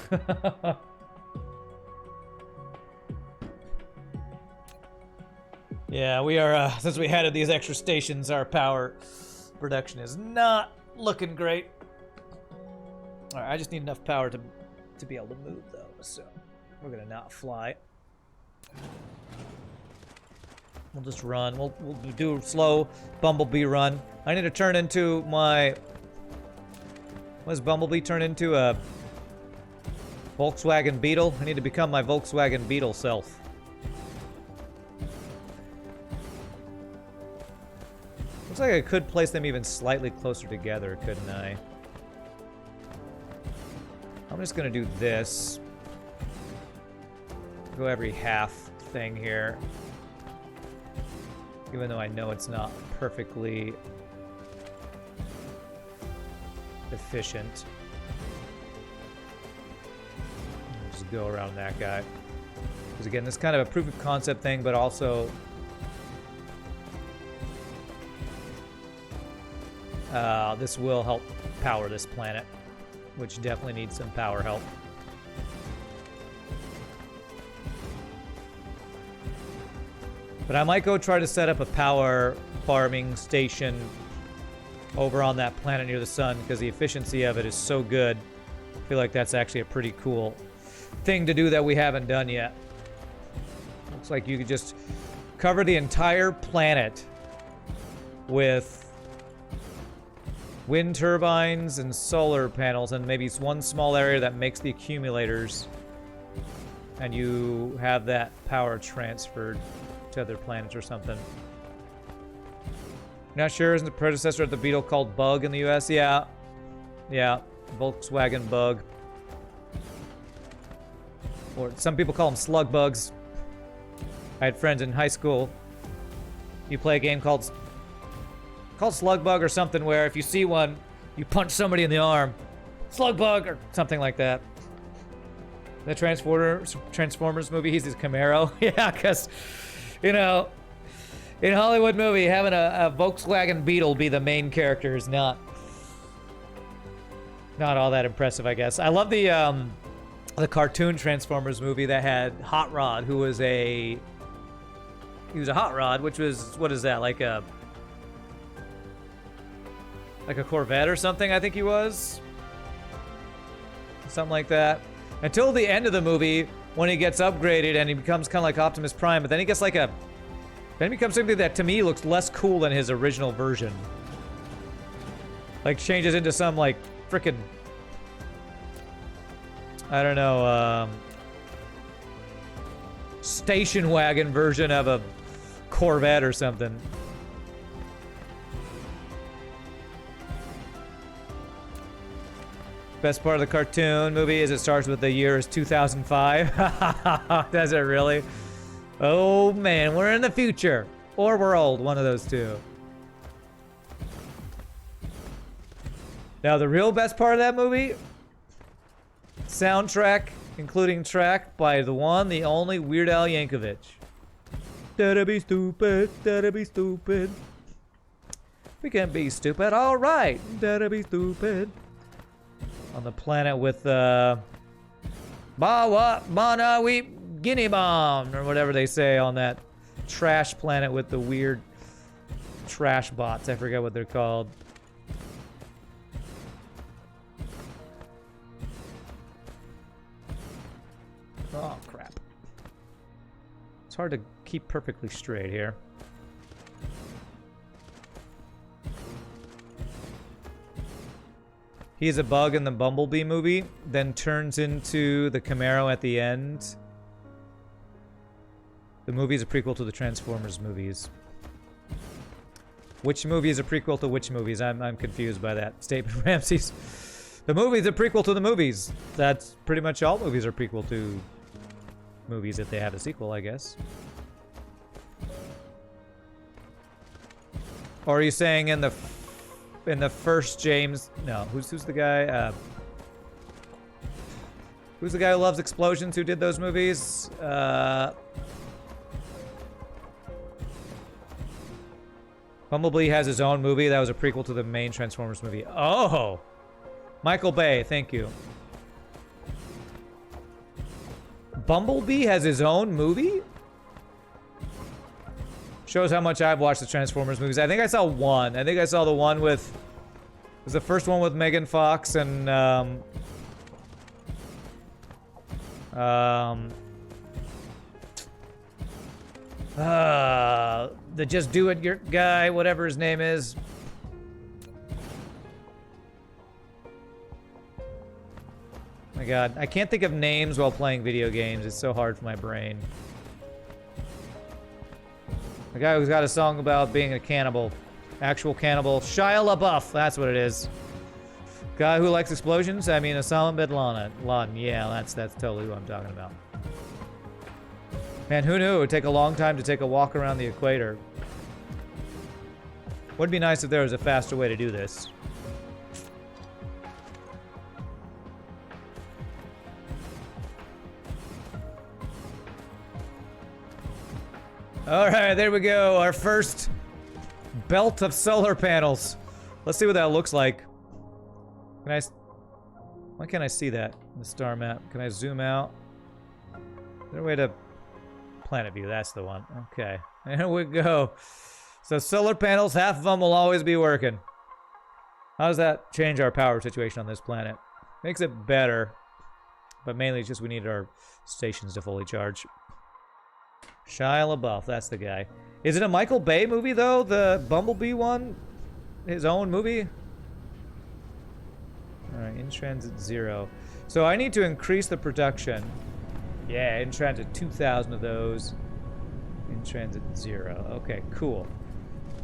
Yeah, we are, since we added these extra stations, our power production is not looking great. Alright, I just need enough power to be able to move, though, so we're gonna not fly. We'll just run. We'll do a slow Bumblebee run. I need to turn into my... What does Bumblebee turn into? A Volkswagen Beetle? I need to become my Volkswagen Beetle self. Looks like I could place them even slightly closer together, couldn't I? I'm just gonna do this. Go every half thing here. Even though I know it's not perfectly efficient. I'll just go around that guy. Because again, this is kind of a proof of concept thing, but also this will help power this planet, which definitely needs some power help. But I might go try to set up a power farming station over on that planet near the sun, because the efficiency of it is so good I feel like that's actually a pretty cool thing to do that we haven't done yet. Looks like you could just cover the entire planet with wind turbines and solar panels, and maybe it's one small area that makes the accumulators, and you have that power transferred to other planets or something. Not sure, isn't the predecessor of the Beetle called Bug in the US? Yeah. Yeah, Volkswagen Bug. Or some people call them slug bugs. I had friends in high school. You play a game called Slug Bug or something, where if you see one, you punch somebody in the arm. Slug Bug or something like that. The Transformers movie, he's his Camaro. Yeah, because, you know, in Hollywood movie, having a Volkswagen Beetle be the main character is not all that impressive, I guess. I love the cartoon Transformers movie that had Hot Rod, who was he was a Hot Rod, which was, what is that, like a Corvette or something, I think he was. Something like that. Until the end of the movie, when he gets upgraded and he becomes kind of like Optimus Prime, but then he gets like then he becomes something that to me looks less cool than his original version. Like changes into some like frickin', I don't know, station wagon version of a Corvette or something. Best part of the cartoon movie is it starts with the year is 2005. Does it really? Oh man, we're in the future. Or we're old, one of those two. Now the real best part of that movie, soundtrack, including track by the one, the only Weird Al Yankovic. That'd be stupid, that'd be stupid. We can be stupid, alright. That'd be stupid. On the planet with Banawi Guinea Bomb, or whatever they say on that trash planet with the weird trash bots. I forget what they're called. Oh, crap. It's hard to keep perfectly straight here. He's a bug in the Bumblebee movie, then turns into the Camaro at the end. The movie is a prequel to the Transformers movies. Which movie is a prequel to which movies? I'm confused by that statement, Ramses. The movie is a prequel to the movies. That's pretty much all movies are prequel to movies if they have a sequel, I guess. Or are you saying in the first James? No, who's the guy? Who's the guy who loves explosions? Who did those movies? Bumblebee has his own movie that was a prequel to the main Transformers movie. Oh, Michael Bay, thank you. Bumblebee has his own movie? Shows how much I've watched the Transformers movies. I think I saw one. I think I saw the one with... It was the first one with Megan Fox and... the Just Do It your guy, whatever his name is. My god, I can't think of names while playing video games. It's so hard for my brain. The guy who's got a song about being a cannibal. Actual cannibal. Shia LaBeouf, that's what it is. Guy who likes explosions? I mean, Osama bin Laden. Yeah, that's totally who I'm talking about. Man, who knew it would take a long time to take a walk around the equator? Would be nice if there was a faster way to do this. Alright, there we go. Our first belt of solar panels. Let's see what that looks like. Why can't I see that in the star map? Can I zoom out? Is there a way to... Planet view, that's the one. Okay, there we go. So solar panels, half of them will always be working. How does that change our power situation on this planet? Makes it better. But mainly it's just we need our stations to fully charge. Shia LaBeouf, that's the guy. Is it a Michael Bay movie, though? The Bumblebee one? His own movie? Alright, in transit 0. So I need to increase the production. Yeah, in transit 2,000 of those. In transit 0. Okay, cool.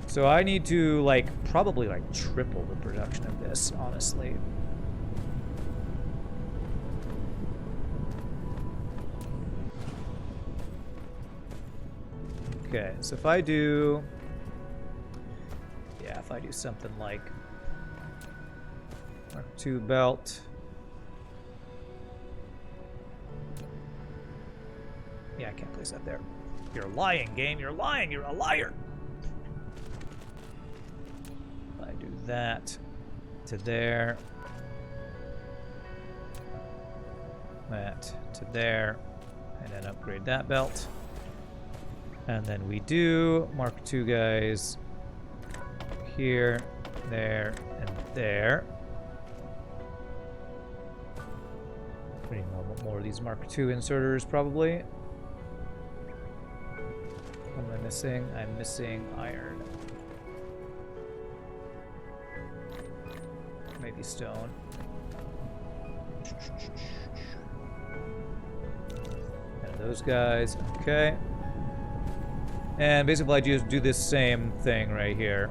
So I need to, like, probably, like, triple the production of this, honestly. Okay, so if I do... Yeah, if I do something like... Mark II belt... Yeah, I can't place that there. You're lying, game. You're lying. You're a liar. If I do that to there. That to there. And then upgrade that belt. And then we do Mark II guys here, there, and there. We need more of these Mark II inserters, probably. What am I missing? I'm missing iron. Maybe stone. And those guys, okay. And basically I just do this same thing right here.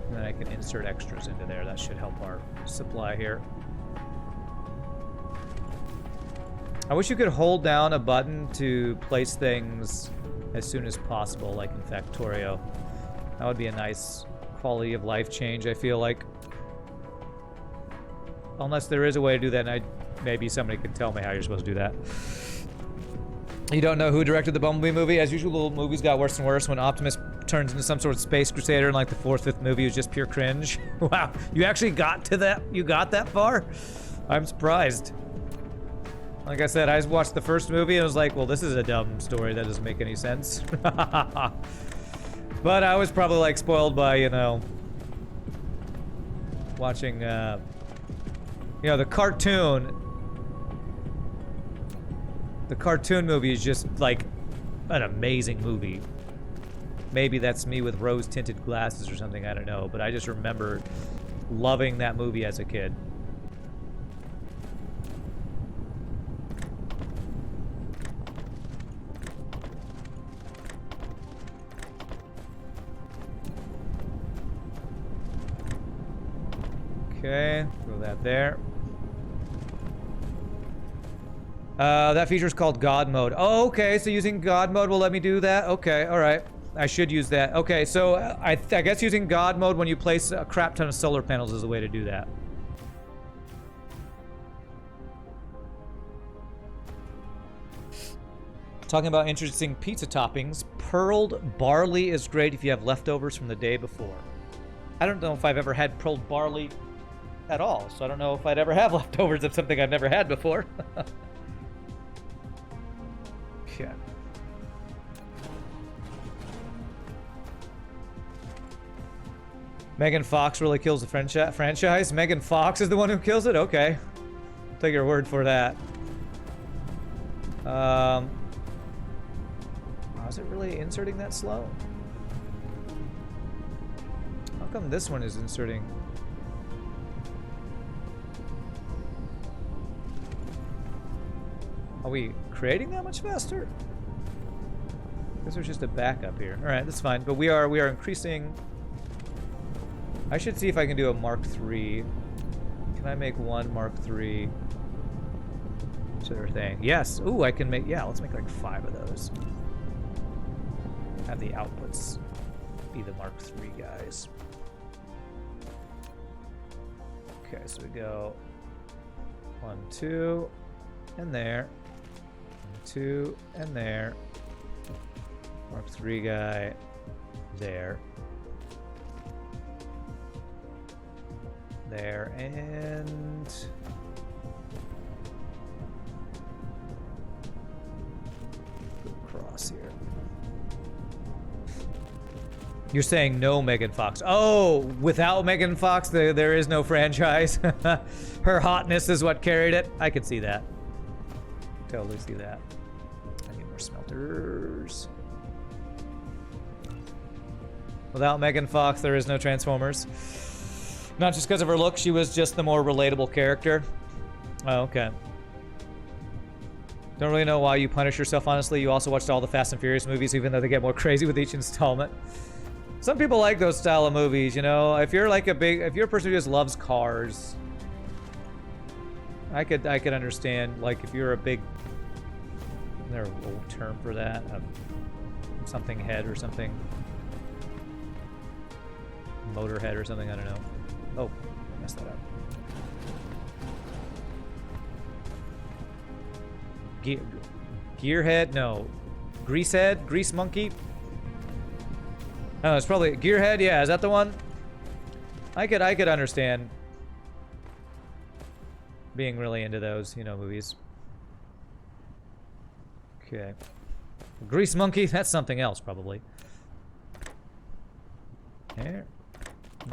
And then I can insert extras into there. That should help our supply here. I wish you could hold down a button to place things as soon as possible, like in Factorio. That would be a nice quality of life change, I feel like. Unless there is a way to do that, and maybe somebody could tell me how you're supposed to do that. You don't know who directed the Bumblebee movie? As usual, movies got worse and worse when Optimus turns into some sort of space crusader, and like the 4th, 5th movie was just pure cringe. Wow, you actually got to that? You got that far? I'm surprised. Like I said, I watched the first movie and I was like, well, this is a dumb story that doesn't make any sense. But I was probably like spoiled by, you know, watching, you know, the cartoon. The cartoon movie is just like an amazing movie. Maybe that's me with rose-tinted glasses or something, I don't know. But I just remember loving that movie as a kid. Okay, throw that there. That feature is called God Mode. Oh, okay, so using God Mode will let me do that? Okay, alright. I should use that. Okay, so I guess using God Mode when you place a crap ton of solar panels is a way to do that. Talking about interesting pizza toppings, pearled barley is great if you have leftovers from the day before. I don't know if I've ever had pearled barley at all, so I don't know if I'd ever have leftovers of something I've never had before. Okay. Megan Fox really kills the franchise? Megan Fox is the one who kills it? Okay. Take your word for that. Is it really inserting that slow? How come this one is inserting? Are we creating that much faster? I guess there's just a backup here. Alright, that's fine. But we are increasing. I should see if I can do a Mark III. Can I make one Mark III sort of thing? Yes. Ooh, I can make, yeah, let's make like 5 of those. Have the outputs be the Mark III guys. Okay, so we go 1, 2, and there. 1, 2, and there. Mark III guy there. There, and go across here. You're saying no Megan Fox. Oh, without Megan Fox, there is no franchise. Her hotness is what carried it. I could see that. Totally see that. I need more smelters. Without Megan Fox, there is no Transformers. Not just because of her look, she was just the more relatable character. Oh, okay. Don't really know why you punish yourself, honestly. You also watched all the Fast and Furious movies, even though they get more crazy with each installment. Some people like those style of movies, you know? If you're like if you're a person who just loves cars, I could understand, like, if you're a big, is there a old term for that? Something head or something. Motorhead or something, I don't know. Oh, I messed that up. Gearhead? No. Greasehead? Grease monkey? Oh, it's probably Gearhead. Yeah, is that the one? I could understand being really into those, you know, movies. Okay. Grease monkey. That's something else, probably. There,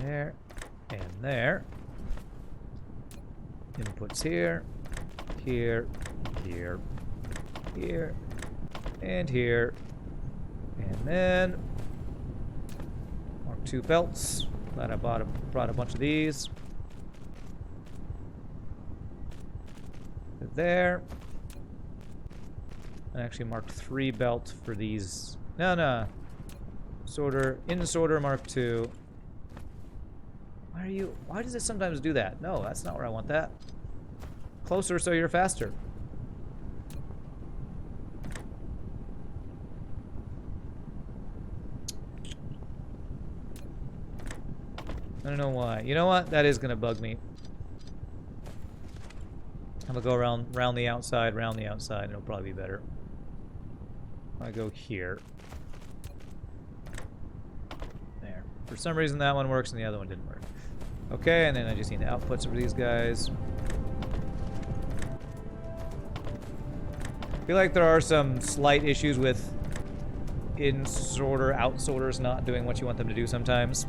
there, and there. Inputs here, here, here, here, and here, and then. Mark II belts. Glad I brought a bunch of these. There. And actually Mark III belt for these. No. Sorter, in sorter Mark II. Why does it sometimes do that? No, that's not where I want that. Closer so you're faster. I don't know why. You know what? That is gonna bug me. I'm gonna go round the outside, and it'll probably be better. I go here. There. For some reason that one works and the other one didn't work. Okay, and then I just need the outputs for these guys. I feel like there are some slight issues with in-sorter, out-sorters not doing what you want them to do sometimes.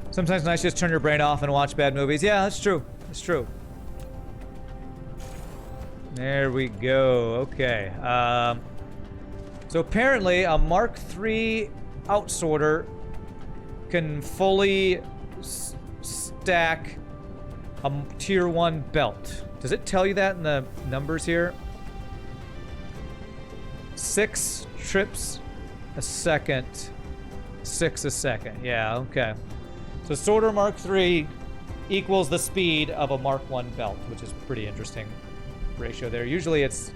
Sometimes it's nice to just turn your brain off and watch bad movies. Yeah, that's true. That's true. There we go. Okay. So apparently a Mark III outsorter can fully stack a tier 1 belt. Does it tell you that in the numbers here? 6 trips a second. 6 a second. Yeah, okay. So sorter Mark III equals the speed of a Mark I belt, which is pretty interesting ratio there. Usually it's,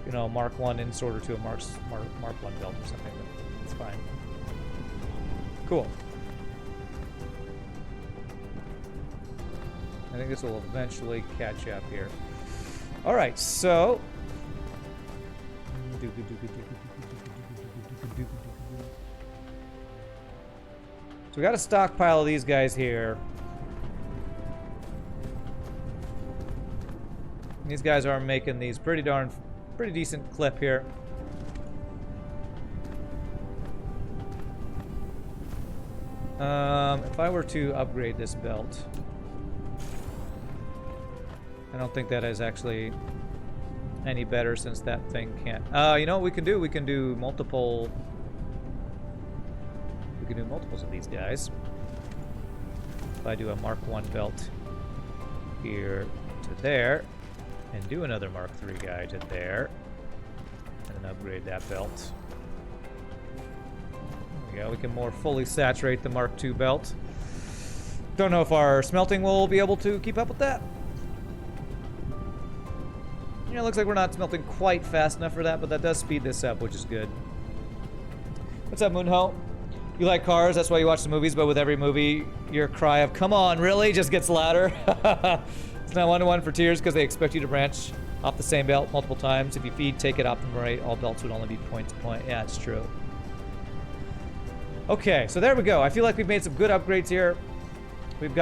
you know, Mark I in sorter to a Mark I belt or something, but it's fine. Cool. I think this will eventually catch up here. All right, so we got a stockpile of these guys here. These guys are making these pretty decent clip here. If I were to upgrade this belt, I don't think that is actually any better since that thing can't. You know what we can do? We can do multiples of these guys. If I do a Mark I belt here to there, and do another Mark III guy to there, and then upgrade that belt. There we go. We can more fully saturate the Mark II belt. Don't know if our smelting will be able to keep up with that. Yeah, it looks like we're not smelting quite fast enough for that, but that does speed this up, which is good. What's up, Moonho? You like cars, that's why you watch the movies, but with every movie, your cry of, come on, really, just gets louder. It's not one-to-one for tiers because they expect you to branch off the same belt multiple times. If you feed, take it, optimum rate, all belts would only be point to point. Yeah, it's true. Okay, so there we go. I feel like we've made some good upgrades here. We've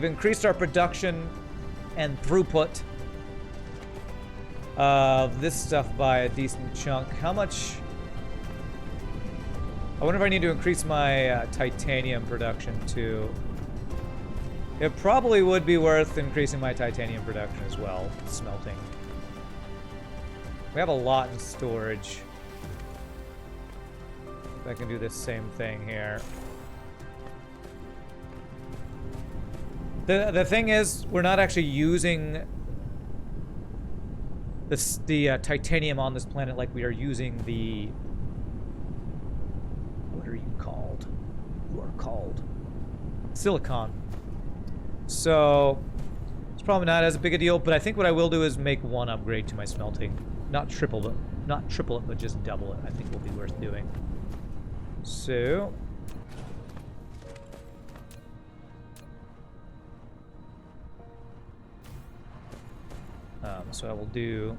increased our production and throughput of this stuff by a decent chunk. How much I wonder if I need to increase my titanium production too. It probably would be worth increasing my titanium production as well, smelting. We have a lot in storage. I can do this same thing here. The thing is, we're not actually using the titanium on this planet like we are using the... What are you called? You are called silicon. So it's probably not as big a deal, but I think what I will do is make one upgrade to my smelting. Not triple it, but just double it. I think will be worth doing. So so I will do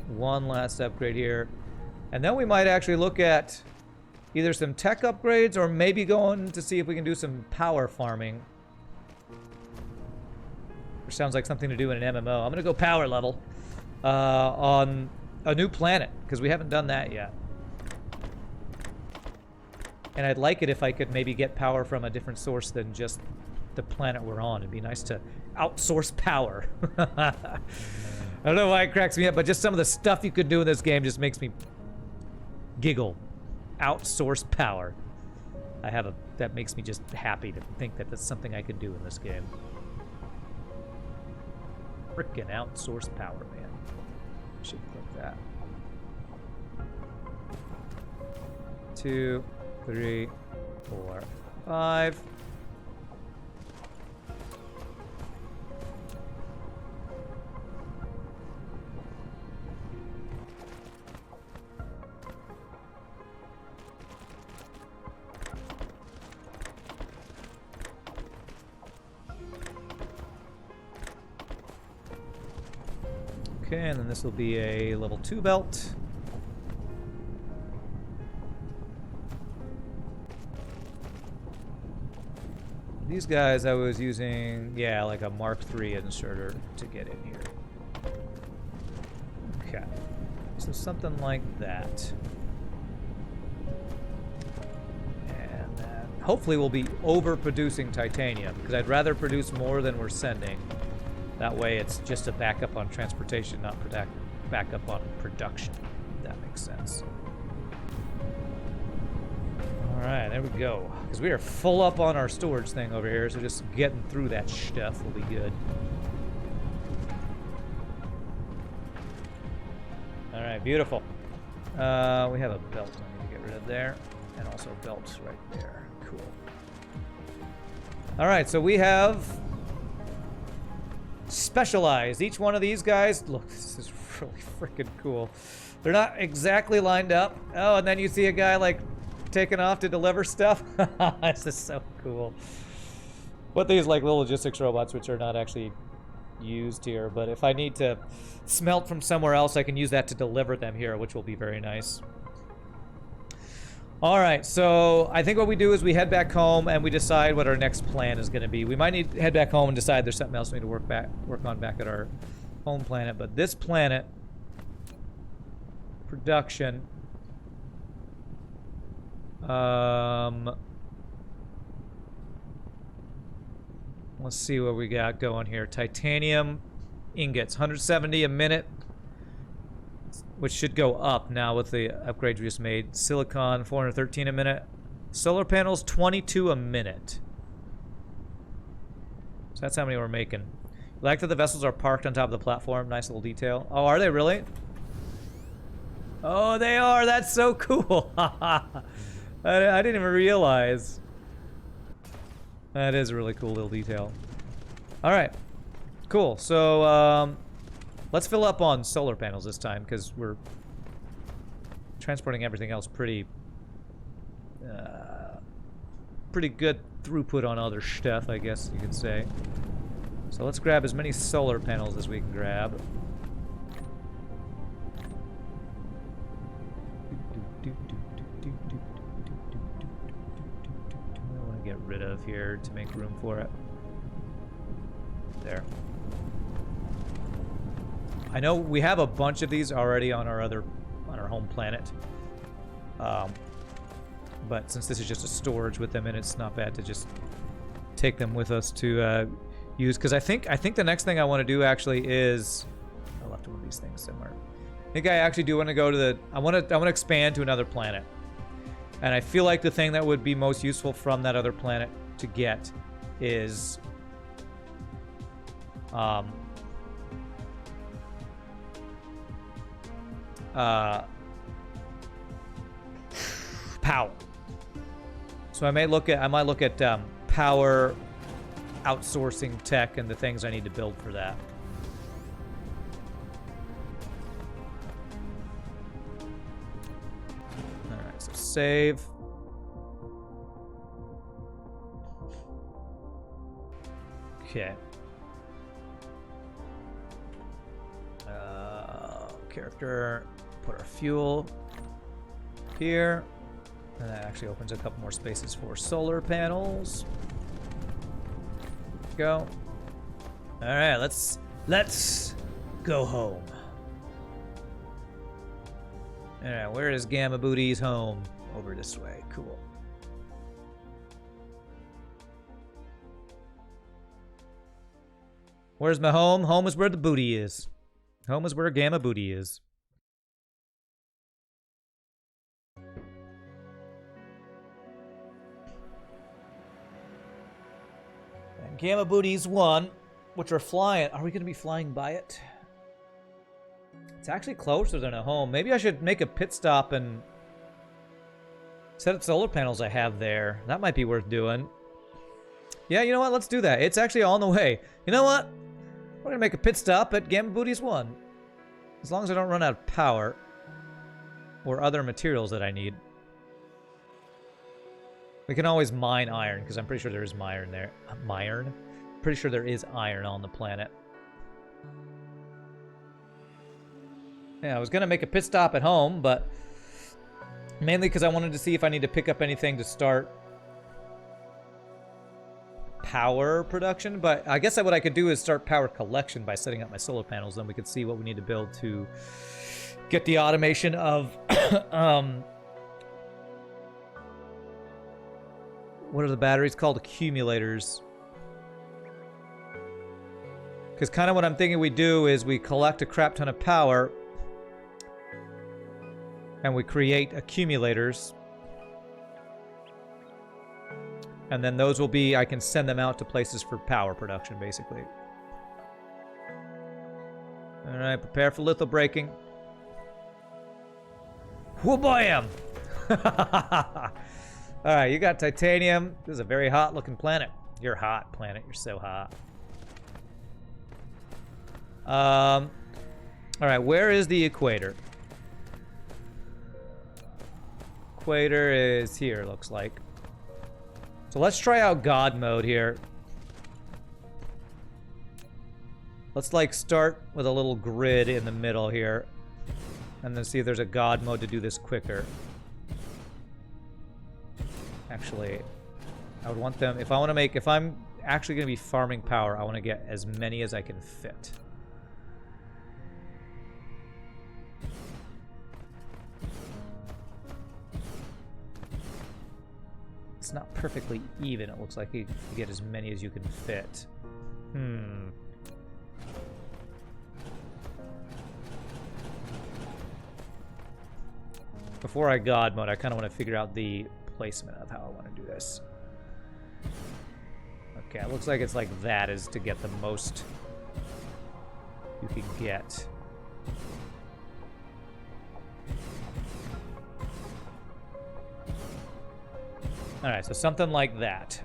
one last upgrade here, and then we might actually look at either some tech upgrades or maybe going to see if we can do some power farming. Which sounds like something to do in an MMO. I'm gonna go power level on a new planet, because we haven't done that yet. And I'd like it if I could maybe get power from a different source than just the planet we're on. It'd be nice to outsource power. I don't know why it cracks me up, but just some of the stuff you could do in this game just makes me giggle. Outsource power. That makes me just happy to think that that's something I could do in this game. Frickin' outsource power, man. Should click that. 2, 3, 4, 5. Okay, and then this will be a level 2 belt. These guys I was using, yeah, like a Mark III inserter to get in here. Okay, so something like that. And then hopefully we'll be overproducing titanium, because I'd rather produce more than we're sending. That way it's just a backup on transportation, not backup on production, if that makes sense. Alright, there we go. Because we are full up on our storage thing over here, so just getting through that stuff will be good. Alright, beautiful. We have a belt I need to get rid of there, and also belts right there. Cool. Alright, so we have specialized. Each one of these guys, look, this is really freaking cool. They're not exactly lined up. Oh, and then you see a guy like taking off to deliver stuff. This is so cool. What these like little logistics robots, which are not actually used here, but if I need to smelt from somewhere else, I can use that to deliver them here, which will be very nice. All right, so I think what we do is we head back home and we decide what our next plan is going to be. We might need to head back home and decide there's something else we need to work on back at our home planet. But this planet, production, let's see what we got going here. Titanium ingots, 170 a minute. Which should go up now with the upgrades we just made. Silicon, 413 a minute. Solar panels, 22 a minute. So that's how many we're making. I like that the vessels are parked on top of the platform. Nice little detail. Oh, are they really? Oh, they are. That's so cool. I didn't even realize. That is a really cool little detail. All right. Cool. So, let's fill up on solar panels this time, because we're transporting everything else pretty good throughput on other stuff, I guess you could say. So let's grab as many solar panels as we can grab. I want to get rid of here to make room for it. There. I know we have a bunch of these already on our home planet. But since this is just a storage with them in, it's not bad to just take them with us to use. Because I think the next thing I want to do actually is, I left one of these things somewhere. I think I actually do want to go to the. I want to expand to another planet, and I feel like the thing that would be most useful from that other planet to get is power. So I might look at power outsourcing tech and the things I need to build for that. All right, so save. Okay. Character, put our fuel here. And that actually opens a couple more spaces for solar panels. Go. All right, let's go home. All right, where is Gamma Booty's home? Over this way. Cool. Where's my home? Home is where the booty is. Home is where Gamma Booty is. And Gamma Booty's one, which are flying. Are we going to be flying by it? It's actually closer than a home. Maybe I should make a pit stop and set up solar panels I have there. That might be worth doing. Yeah, you know what? Let's do that. It's actually on the way. You know what? We're going to make a pit stop at Gamma Booty's 1. As long as I don't run out of power or other materials that I need. We can always mine iron, because I'm pretty sure there is iron there. Iron? Pretty sure there is iron on the planet. Yeah, I was going to make a pit stop at home, but mainly because I wanted to see if I need to pick up anything to start power production. But I guess what I could do is start power collection by setting up my solar panels. Then we could see what we need to build to get the automation of what are the batteries called? Accumulators. Because kind of what I'm thinking we do is we collect a crap ton of power and we create accumulators. And then those will be, I can send them out to places for power production, basically. Alright, prepare for litho braking. Whoa-bam! Alright, you got titanium. This is a very hot-looking planet. You're hot, planet. You're so hot. Alright, where is the equator? Equator is here, looks like. So let's try out God mode here. Let's like start with a little grid in the middle here. And then see if there's a God mode to do this quicker. Actually, I would want them, if I'm actually going to be farming power, I want to get as many as I can fit. It's not perfectly even. It looks like you get as many as you can fit. Before I God mode, I kind of want to figure out the placement of how I want to do this. Okay, it looks like it's like that is to get the most you can get. Alright, so something like that.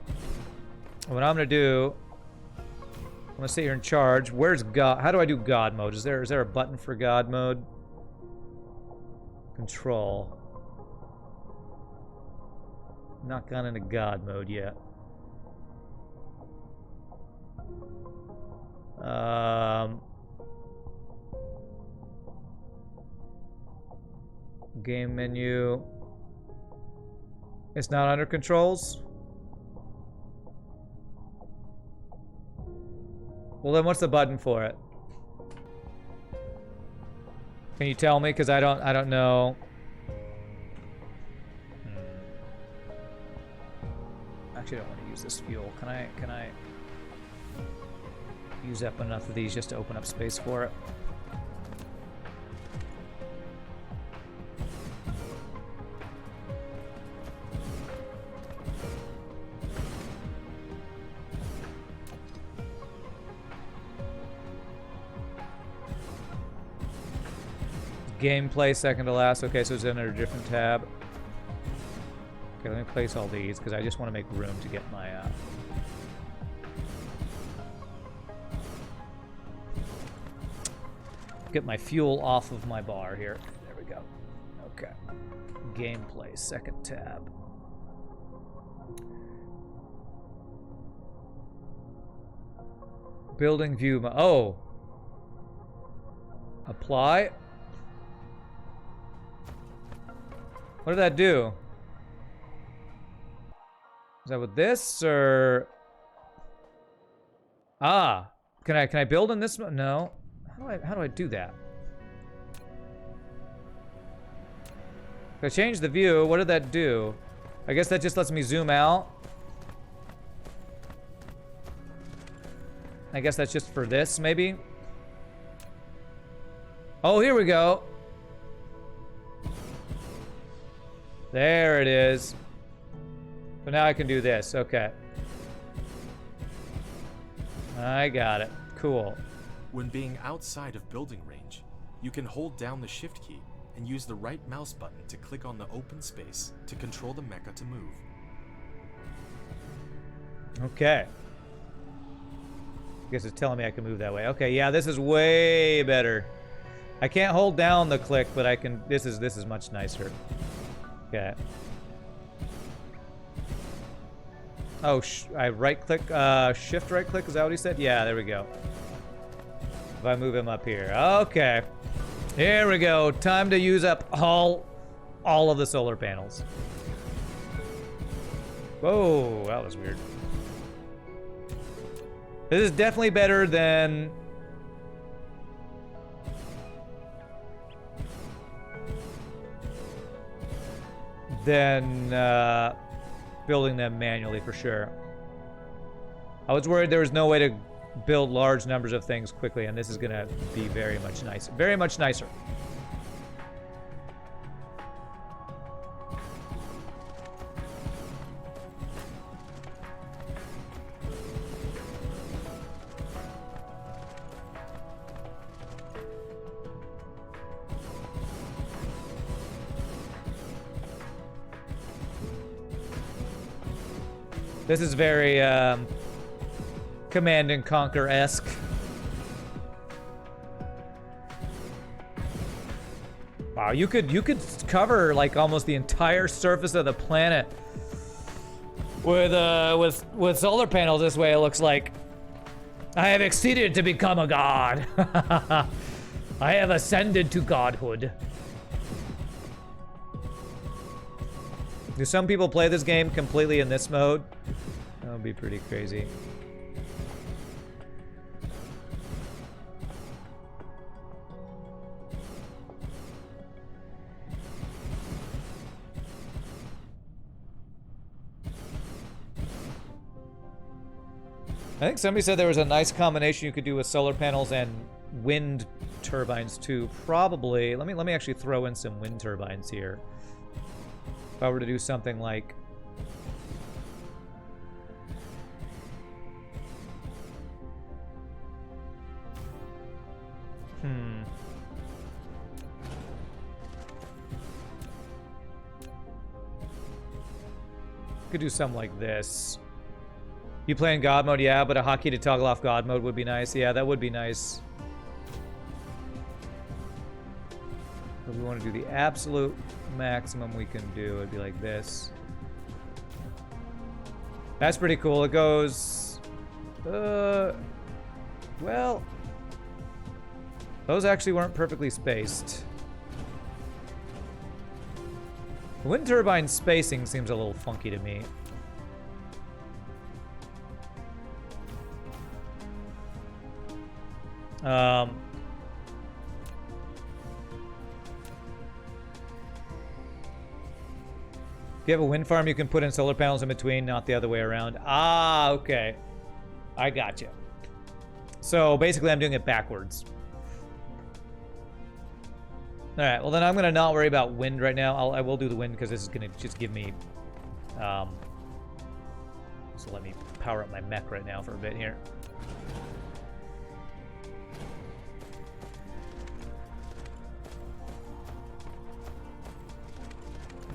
What I'm going to do, I'm going to sit here in charge. Where's God? How do I do God mode? Is there a button for God mode? Control. Not gone into God mode yet. Game menu. It's not under controls? Well, then what's the button for it? Can you tell me? Because I don't know. Actually, I don't want to use this fuel. Can I use up enough of these just to open up space for it? Gameplay second to last. Okay, so it's in a different tab. Okay, let me place all these because I just want to make room to get my fuel off of my bar here. There we go. Okay. Gameplay second tab. Building view. Oh. Apply. What did that do? Is that with this or? Ah, can I build in this? No. How do I do that? If I change the view, what did that do? I guess that just lets me zoom out. I guess that's just for this, maybe. Oh, here we go. There it is. But now I can do this. Okay. I got it. Cool. When being outside of building range, you can hold down the shift key and use the right mouse button to click on the open space to control the mecha to move. Okay. I guess it's telling me I can move that way. Okay, yeah, this is way better. I can't hold down the click, but I can. This is much nicer. Okay. Oh, I right click, shift right click. Is that what he said? Yeah, there we go. If I move him up here. Okay. Here we go. Time to use up all of the solar panels. Whoa, that was weird. This is definitely better than building them manually for sure. I was worried there was no way to build large numbers of things quickly, and this is gonna be very much nicer. Very much nicer. This is very Command and Conquer-esque. Wow, you could cover like almost the entire surface of the planet with solar panels this way. It looks like I have exceeded to become a god. I have ascended to godhood. Do some people play this game completely in this mode? That would be pretty crazy. I think somebody said there was a nice combination you could do with solar panels and wind turbines too. Probably. Let me actually throw in some wind turbines here. If I were to do something like could do something like this. You play in God mode, yeah, but a hotkey to toggle off God mode would be nice. Yeah, that would be nice. But we want to do the absolute maximum we can do. It'd be like this. That's pretty cool. It goes... well... Those actually weren't perfectly spaced. The wind turbine spacing seems a little funky to me. If you have a wind farm, you can put in solar panels in between, not the other way around. Ah, okay. I got you. So basically, I'm doing it backwards. All right, well then I'm gonna not worry about wind right now. I will do the wind because this is gonna just give me, so let me power up my mech right now for a bit here.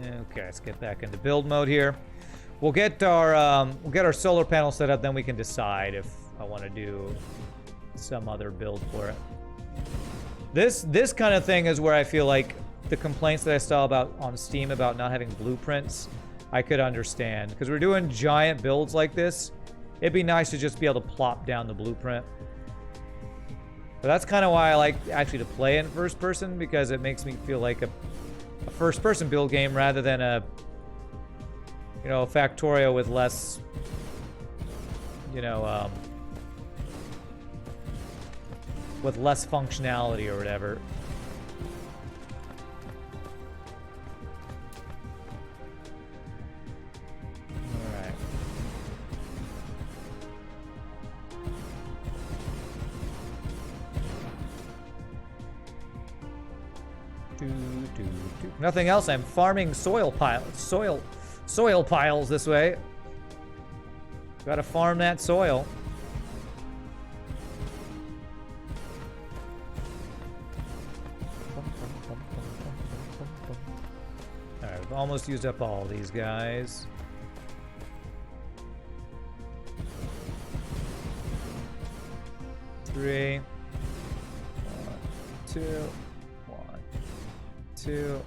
Okay, let's get back into build mode here. We'll get our solar panel set up, then we can decide if I want to do some other build for it. This kind of thing is where I feel like the complaints that I saw about on Steam about not having blueprints, I could understand. Because we're doing giant builds like this, it'd be nice to just be able to plop down the blueprint. But that's kind of why I like actually to play in first person, because it makes me feel like a first person build game rather than a, you know, Factorio with less, you know, with less functionality or whatever. Alright. Nothing else. I'm farming soil piles this way. Gotta farm that soil. Alright, we've almost used up all these guys. Three. 1, 2. 1, 2.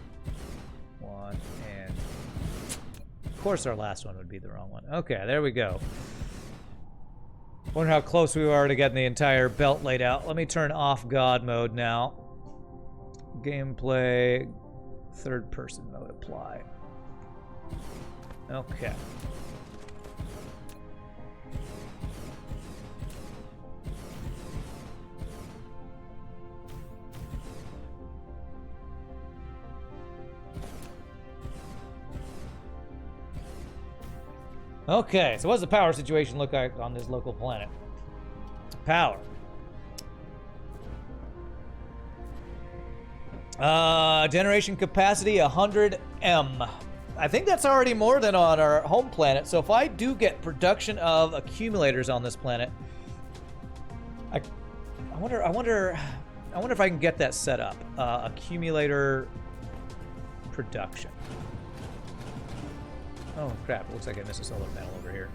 1, and of course our last one would be the wrong one. Okay, there we go. Wonder how close we are to getting the entire belt laid out. Let me turn off God mode now. Gameplay, third person mode apply. Okay. Okay, so what does the power situation look like on this local planet? Power. Generation capacity 100 M. I think that's already more than on our home planet. So if I do get production of accumulators on this planet, I wonder if I can get that set up. Accumulator production. Oh crap, it looks like I missed a solar panel over here.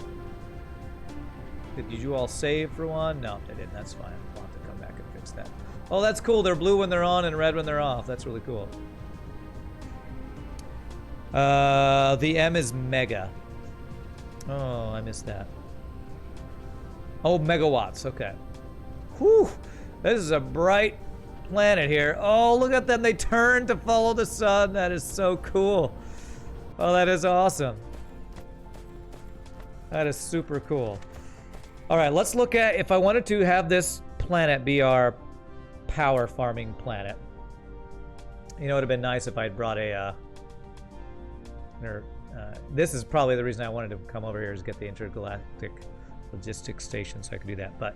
Did you all save for one? No, they didn't. That's fine. I'll have to come back and fix that. Oh, that's cool. They're blue when they're on and red when they're off. That's really cool. The M is mega. Oh, I missed that. Oh, megawatts. Okay. Whew. This is a bright planet here. Oh, look at them. They turn to follow the sun. That is so cool. Oh, that is awesome. That is super cool. All right, let's look at if I wanted to have this planet be our power farming planet. You know, it would have been nice if I'd brought a this is probably the reason I wanted to come over here, is get the intergalactic logistics station so I could do that. But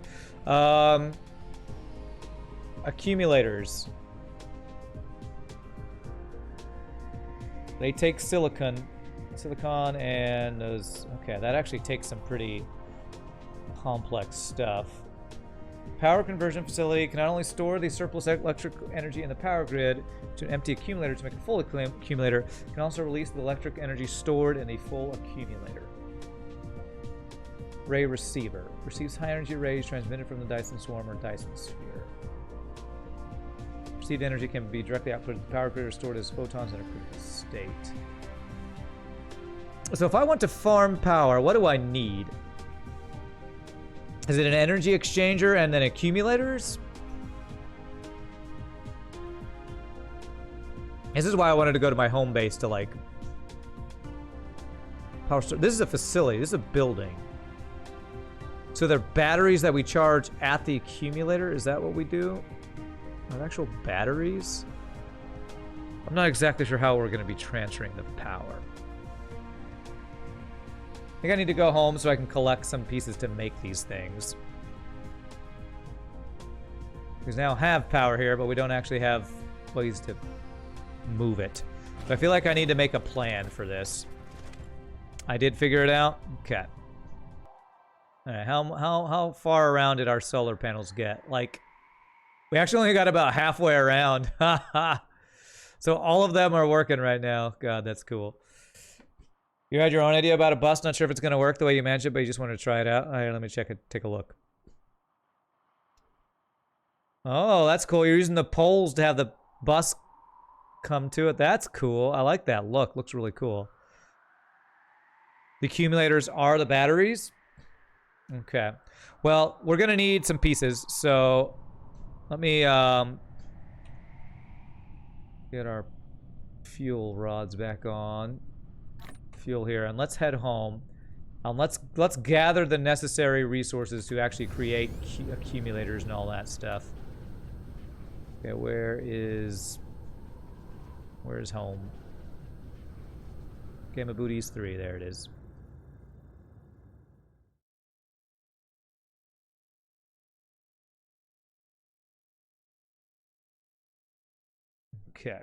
accumulators, they take silicon and those. Okay, that actually takes some pretty complex stuff. Power conversion facility can not only store the surplus electric energy in the power grid to an empty accumulator to make a full accumulator, can also release the electric energy stored in a full accumulator. Ray receiver receives high energy rays transmitted from the Dyson swarm or Dyson sphere. Received energy can be directly output to the power grid or stored as photons in a critical state. So if I want to farm power, what do I need? Is it an energy exchanger and then accumulators? This is why I wanted to go to my home base to like power store. This is a facility. This is a building. So they're batteries that we charge at the accumulator. Is that what we do? Are there actual batteries? I'm not exactly sure how we're going to be transferring the power. I think I need to go home so I can collect some pieces to make these things. We now have power here, but we don't actually have ways to move it. So I feel like I need to make a plan for this. I did figure it out. Okay. All right, how far around did our solar panels get? Like, we actually only got about halfway around. So all of them are working right now. God, that's cool. You had your own idea about a bus. Not sure if it's going to work the way you managed it, but you just wanted to try it out. All right, let me check it. Take a look. Oh, that's cool. You're using the poles to have the bus come to it. That's cool. I like that look. Looks really cool. The accumulators are the batteries. Okay. Well, we're going to need some pieces. So let me get our fuel rods back on. Fuel here, and let's head home. Let's gather the necessary resources to actually create accumulators and all that stuff. Okay, where's home? Game of Booties 3, there it is. Okay.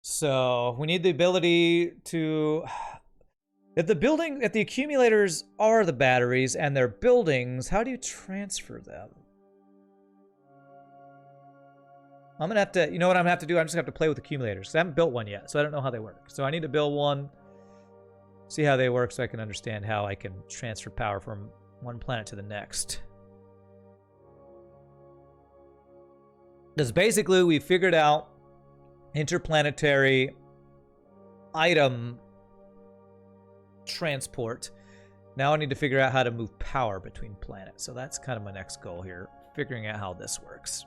So we need the ability to, if the accumulators are the batteries and they're buildings, how do you transfer them? I'm gonna have to, you know what I'm gonna have to do? I'm just gonna have to play with accumulators. 'Cause I haven't built one yet, so I don't know how they work. So I need to build one, see how they work so I can understand how I can transfer power from one planet to the next. Because basically we figured out interplanetary item transport. Now I need to figure out how to move power between planets. So that's kind of my next goal here, figuring out how this works.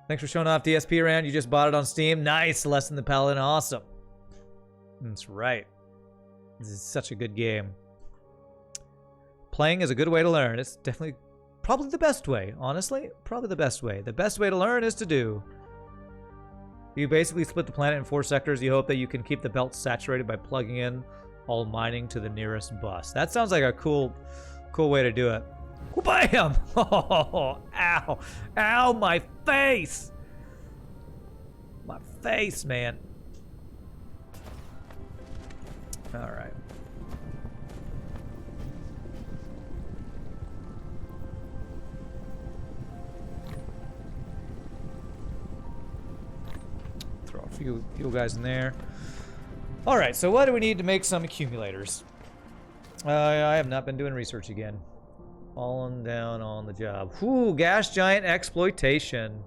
Thanks for showing off DSP, Rand. You just bought it on Steam. Nice. Less than the Paladin. Awesome. That's right. This is such a good game. Playing is a good way to learn. It's definitely probably the best way, honestly. Probably the best way. The best way to learn is to do. You basically split the planet in 4 sectors. You hope that you can keep the belt saturated by plugging in all mining to the nearest bus. That sounds like a cool way to do it. Bam! Oh, ow. Ow, my face! My face, man. Alright. Throw a few fuel guys in there. Alright, so what do we need to make some accumulators? I have not been doing research again. Falling down on the job. Whew, gas giant exploitation.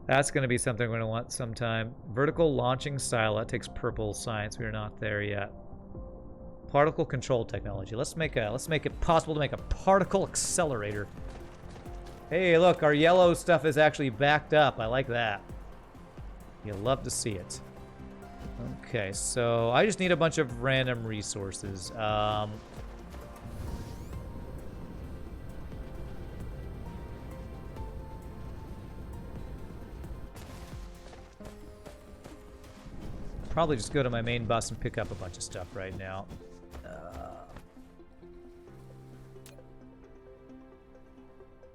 That's going to be something we're going to want sometime. Vertical launching style. That takes purple science. We're not there yet. Particle control technology. Let's make it possible to make a particle accelerator. Hey, look, our yellow stuff is actually backed up. I like that. You'll love to see it. Okay, so I just need a bunch of random resources. Probably just go to my main bus and pick up a bunch of stuff right now.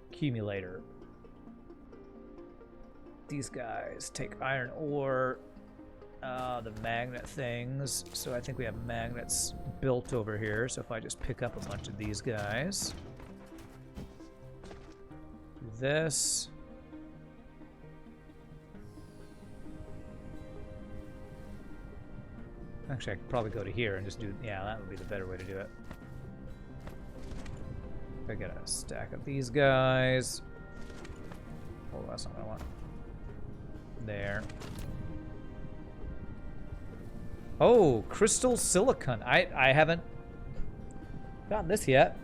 Accumulator. These guys take iron ore, the magnet things. So I think we have magnets built over here. So if I just pick up a bunch of these guys. Do this. Actually, I could probably go to here and just do... Yeah, that would be the better way to do it. I get a stack of these guys. Oh, that's not what I want. There. Oh, crystal silicon. I haven't gotten this yet.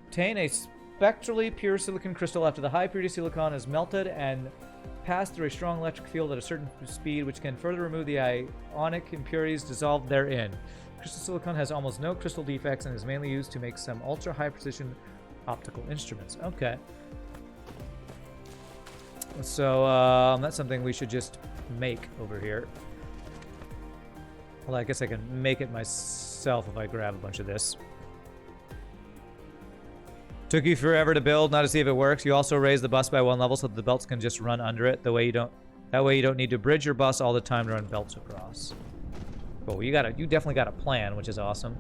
Obtain a spectrally pure silicon crystal after the high purity silicon is melted and pass through a strong electric field at a certain speed, which can further remove the ionic impurities dissolved therein. Crystal silicon has almost no crystal defects and is mainly used to make some ultra-high precision optical instruments. Okay. So, that's something we should just make over here. Well, I guess I can make it myself if I grab a bunch of this. Took you forever to build, not to see if it works. You also raise the bus by 1 level so that the belts can just run under it. That way you don't need to bridge your bus all the time to run belts across. Cool. You definitely got a plan, which is awesome.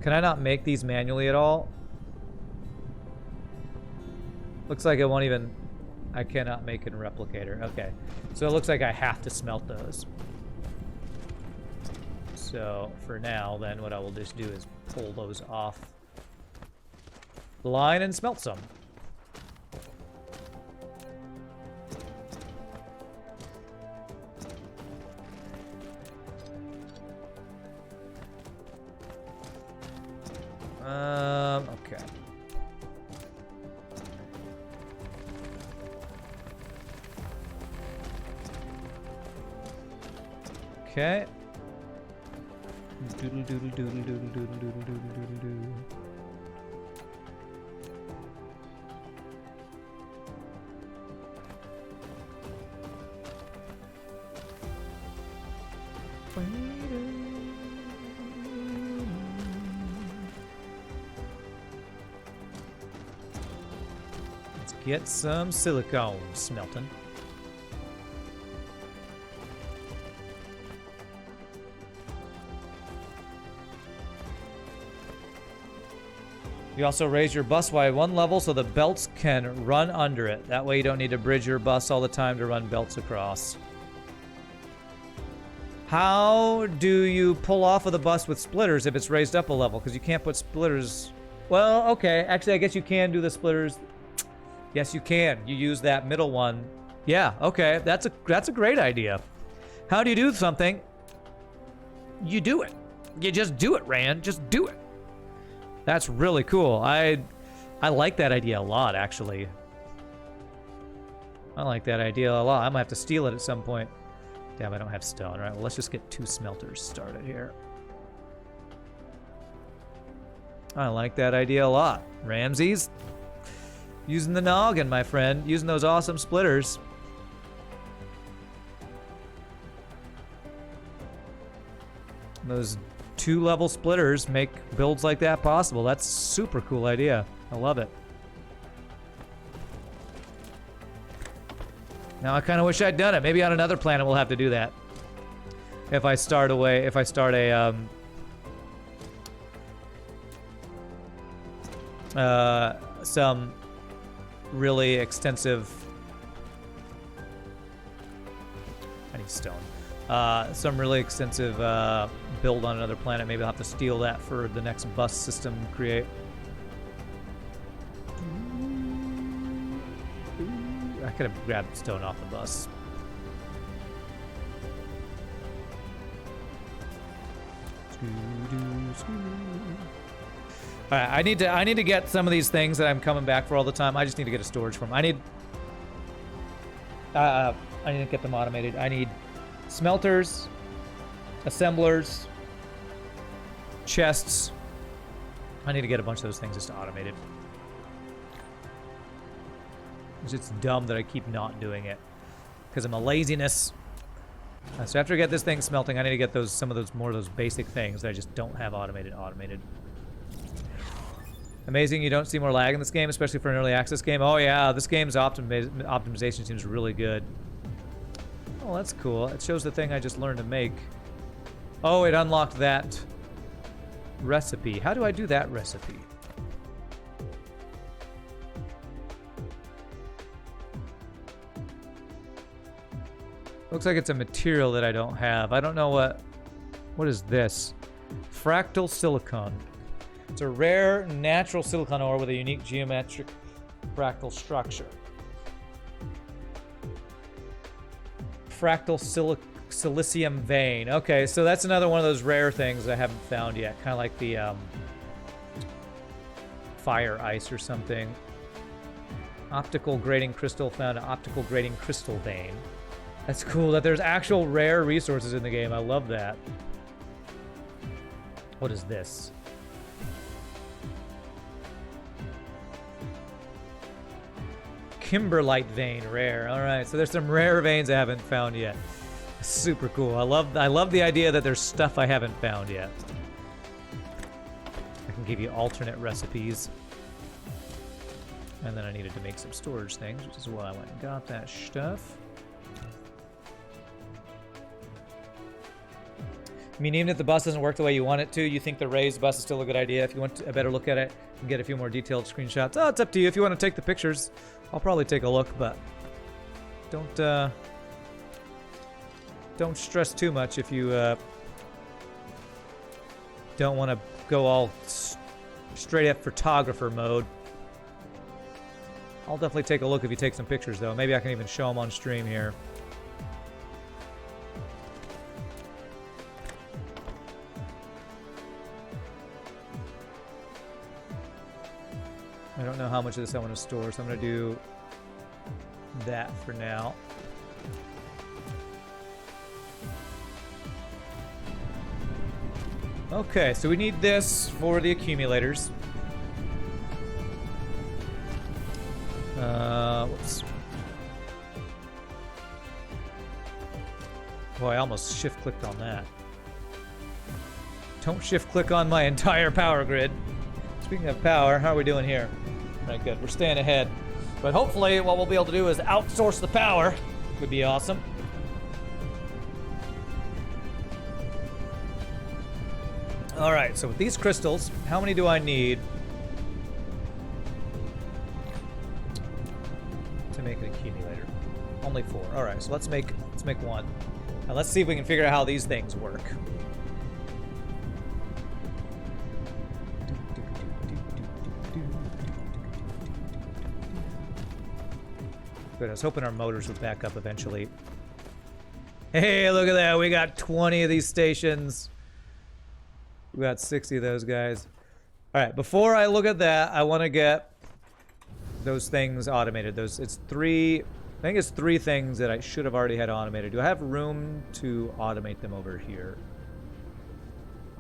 Can I not make these manually at all? Looks like it won't even... I cannot make a replicator. Okay. So it looks like I have to smelt those. So for now, then what I will just do is pull those off the line and smelt some. Okay. Okay. Doodle doodle doodle doodle doodle doodle doodle doodle doodle. Let's get some silicone smelting. You also raise your bus by 1 level so the belts can run under it. That way you don't need to bridge your bus all the time to run belts across. How do you pull off of the bus with splitters if it's raised up a level? Because you can't put splitters... Well, okay. Actually, I guess you can do the splitters. Yes, you can. You use that middle one. Yeah, okay. That's a great idea. How do you do something? You do it. You just do it, Rand. Just do it. That's really cool. I like that idea a lot, actually. I like that idea a lot. I might have to steal it at some point. Damn, I don't have stone. All right, well, let's just get 2 smelters started here. I like that idea a lot. Ramses, using the noggin, my friend. Using those awesome splitters. Those 2-level splitters make builds like that possible. That's a super cool idea. I love it. Now I kind of wish I'd done it. Maybe on another planet we'll have to do that. If I start a some really extensive... I need stone. Some really extensive build on another planet. Maybe I'll have to steal that for the next bus system create. I could have grabbed stone off the bus. All right, I need to get some of these things that I'm coming back for all the time. I just need to get a storage for them. I need to get them automated. I need smelters, assemblers, chests. I need to get a bunch of those things just automated. It's dumb that I keep not doing it because I'm a laziness. So after I get this thing smelting, I need to get some of those basic things that I just don't have automated. Amazing you don't see more lag in this game, especially for an early access game. Oh yeah, this game's optimization seems really good. Oh, that's cool. It shows the thing I just learned to make. Oh, it unlocked that recipe. How do I do that recipe? Looks like it's a material that I don't have. I don't know what is this? Fractal silicon. It's a rare natural silicon ore with a unique geometric fractal structure. Fractal silicium vein. Okay, so that's another one of those rare things I haven't found yet. Kind of like the fire ice or something. Optical grading crystal found an optical grading crystal vein. That's cool that there's actual rare resources in the game. I love that. What is this? Kimberlite vein, rare. All right, so there's some rare veins I haven't found yet. Super cool. I love the idea that there's stuff I haven't found yet. I can give you alternate recipes. And then I needed to make some storage things, which is why I went and got that stuff. I mean, even if the bus doesn't work the way you want it to, you think the raised bus is still a good idea. If you want a better look at it and get a few more detailed screenshots, oh, it's up to you. If you want to take the pictures, I'll probably take a look, but don't stress too much if you don't want to go all straight up photographer mode. I'll definitely take a look if you take some pictures, though. Maybe I can even show them on stream here. I don't know how much of this I want to store, so I'm going to do that for now. Okay, so we need this for the accumulators. Whoops. Boy, I almost shift-clicked on that. Don't shift-click on my entire power grid. Speaking of power, how are we doing here? All right, good. We're staying ahead. But hopefully what we'll be able to do is outsource the power. Would be awesome. All right, so with these crystals, how many do I need to make an accumulator? Only 4. All right, so let's make one. Now let's see if we can figure out how these things work. Good, I was hoping our motors would back up eventually. Hey, look at that. We got 20 of these stations. We got 60 of those guys. All right, before I look at that, I want to get those things automated. I think it's 3 things that I should have already had automated. Do I have room to automate them over here?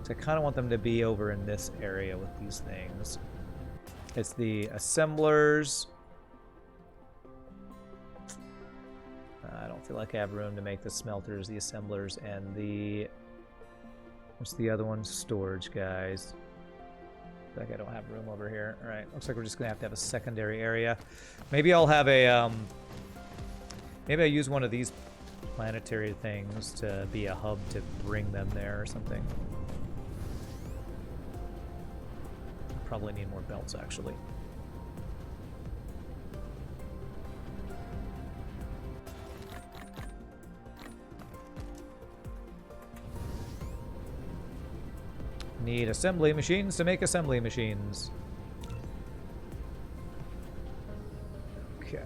So I kind of want them to be over in this area with these things. It's the assemblers. I don't feel like I have room to make the smelters, the assemblers, and the... What's the other one? Storage guys. Like I don't have room over here. All right, looks like we're just gonna have to have a secondary area. Maybe I'll have a maybe I use one of these planetary things to be a hub to bring them there or something. Probably need more belts actually. Need assembly machines to make assembly machines. Okay.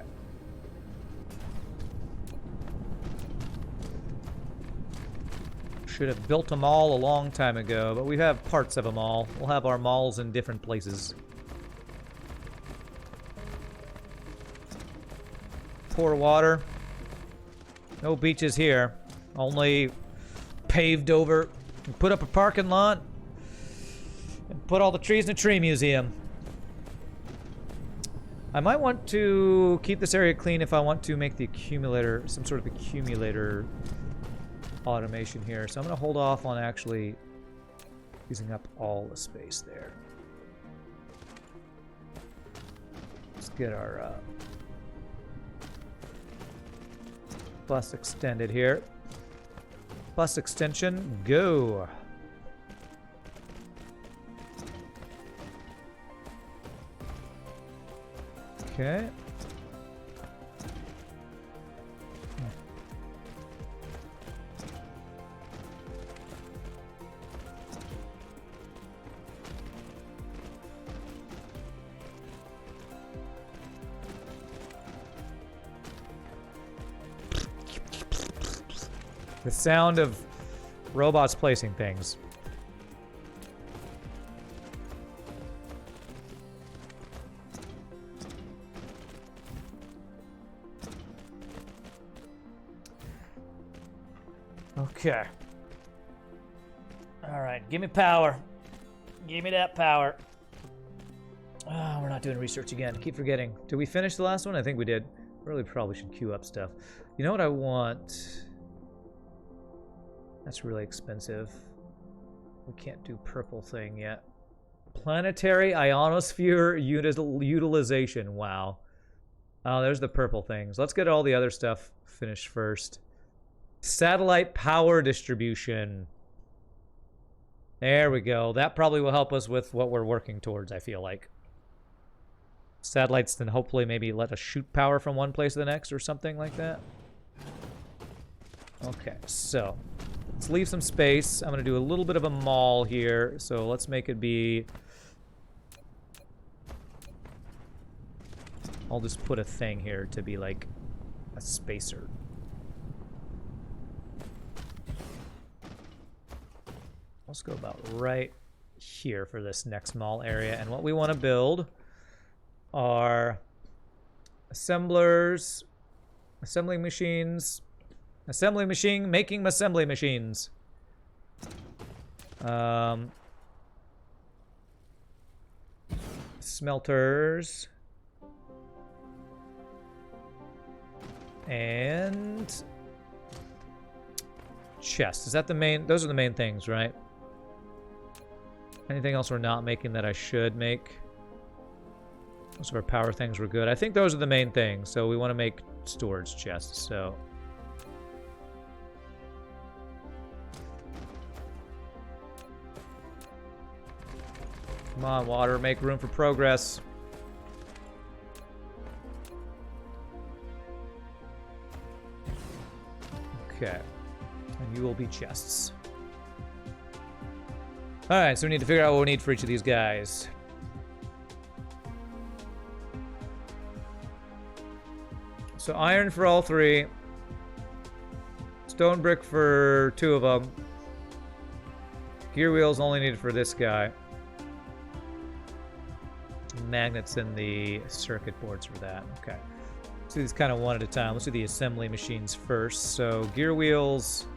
Should have built them all a long time ago, but we have parts of them all. We'll have our malls in different places. Pour water. No beaches here. Only paved over. Put up a parking lot. And put all the trees in a tree museum. I might want to keep this area clean if I want to make the accumulator, some sort of accumulator automation here. So I'm going to hold off on actually using up all the space there. Let's get our bus extended here. Bus extension, go! Okay. The sound of robots placing things. Okay. All right, give me power. Give me that power. Oh, we're not doing research again. Keep forgetting. Did we finish the last one? I think we did. Really probably should queue up stuff. You know what I want? That's really expensive. We can't do purple thing yet. Planetary ionosphere utilization. Wow. Oh, there's the purple things. Let's get all the other stuff finished first. Satellite power distribution. There we go. That probably will help us with what we're working towards, I feel like. Satellites then hopefully maybe let us shoot power from one place to the next or something like that. Okay, so let's leave some space. I'm going to do a little bit of a mall here. So let's make it be... I'll just put a thing here to be like a spacer. Let's go about right here for this next mall area. And what we want to build are assemblers, assembling machines, assembly machine, making assembly machines. Smelters. And chest. Is that the main? Those are the main things, right? Anything else we're not making that I should make? Most of our power things were good. I think those are the main things. So we want to make storage chests. So come on, water, make room for progress. Okay. And you will be chests. Alright, so we need to figure out what we need for each of these guys. So iron for all three. Stone brick for 2 of them. Gear wheels only needed for this guy. Magnets in the circuit boards for that. Okay. Let's do these kind of one at a time. Let's do the assembly machines first. So gear wheels,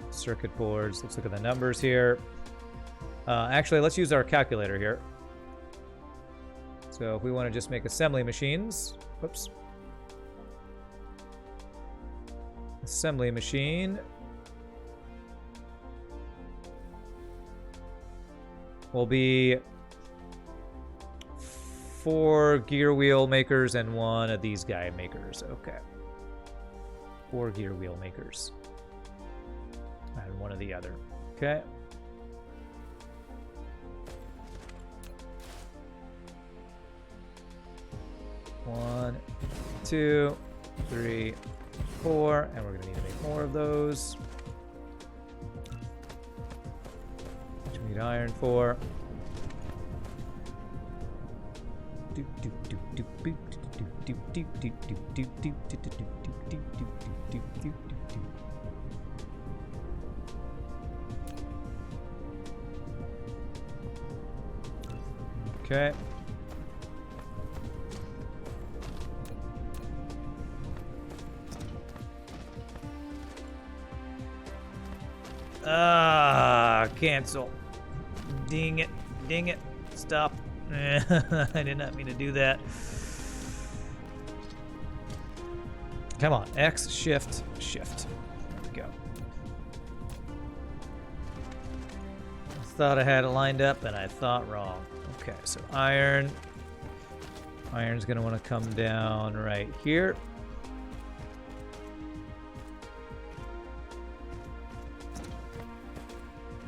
circuit boards. Let's look at the numbers here. Actually, let's use our calculator here. So if we want to just make assembly machines, whoops. Assembly machine will be 4 gear wheel makers and 1 of these guy makers. Okay. 4 gear wheel makers. And 1 of the other. Okay. One, 2, 3, 4, and we're going to need to make more of those. Which we need iron for. Okay. Cancel. Ding it. Ding it. Stop. I did not mean to do that. Come on. X, shift, shift. There we go. I thought I had it lined up and I thought wrong. Okay, so iron. Iron's going to want to come down right here.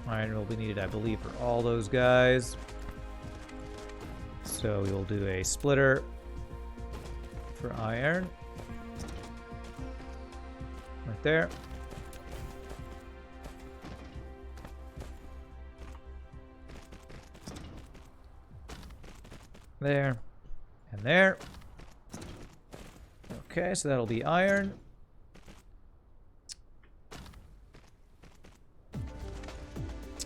Iron will be needed, I believe, for all those guys. So we will do a splitter for iron. Right there. There. And there. Okay, so that'll be iron.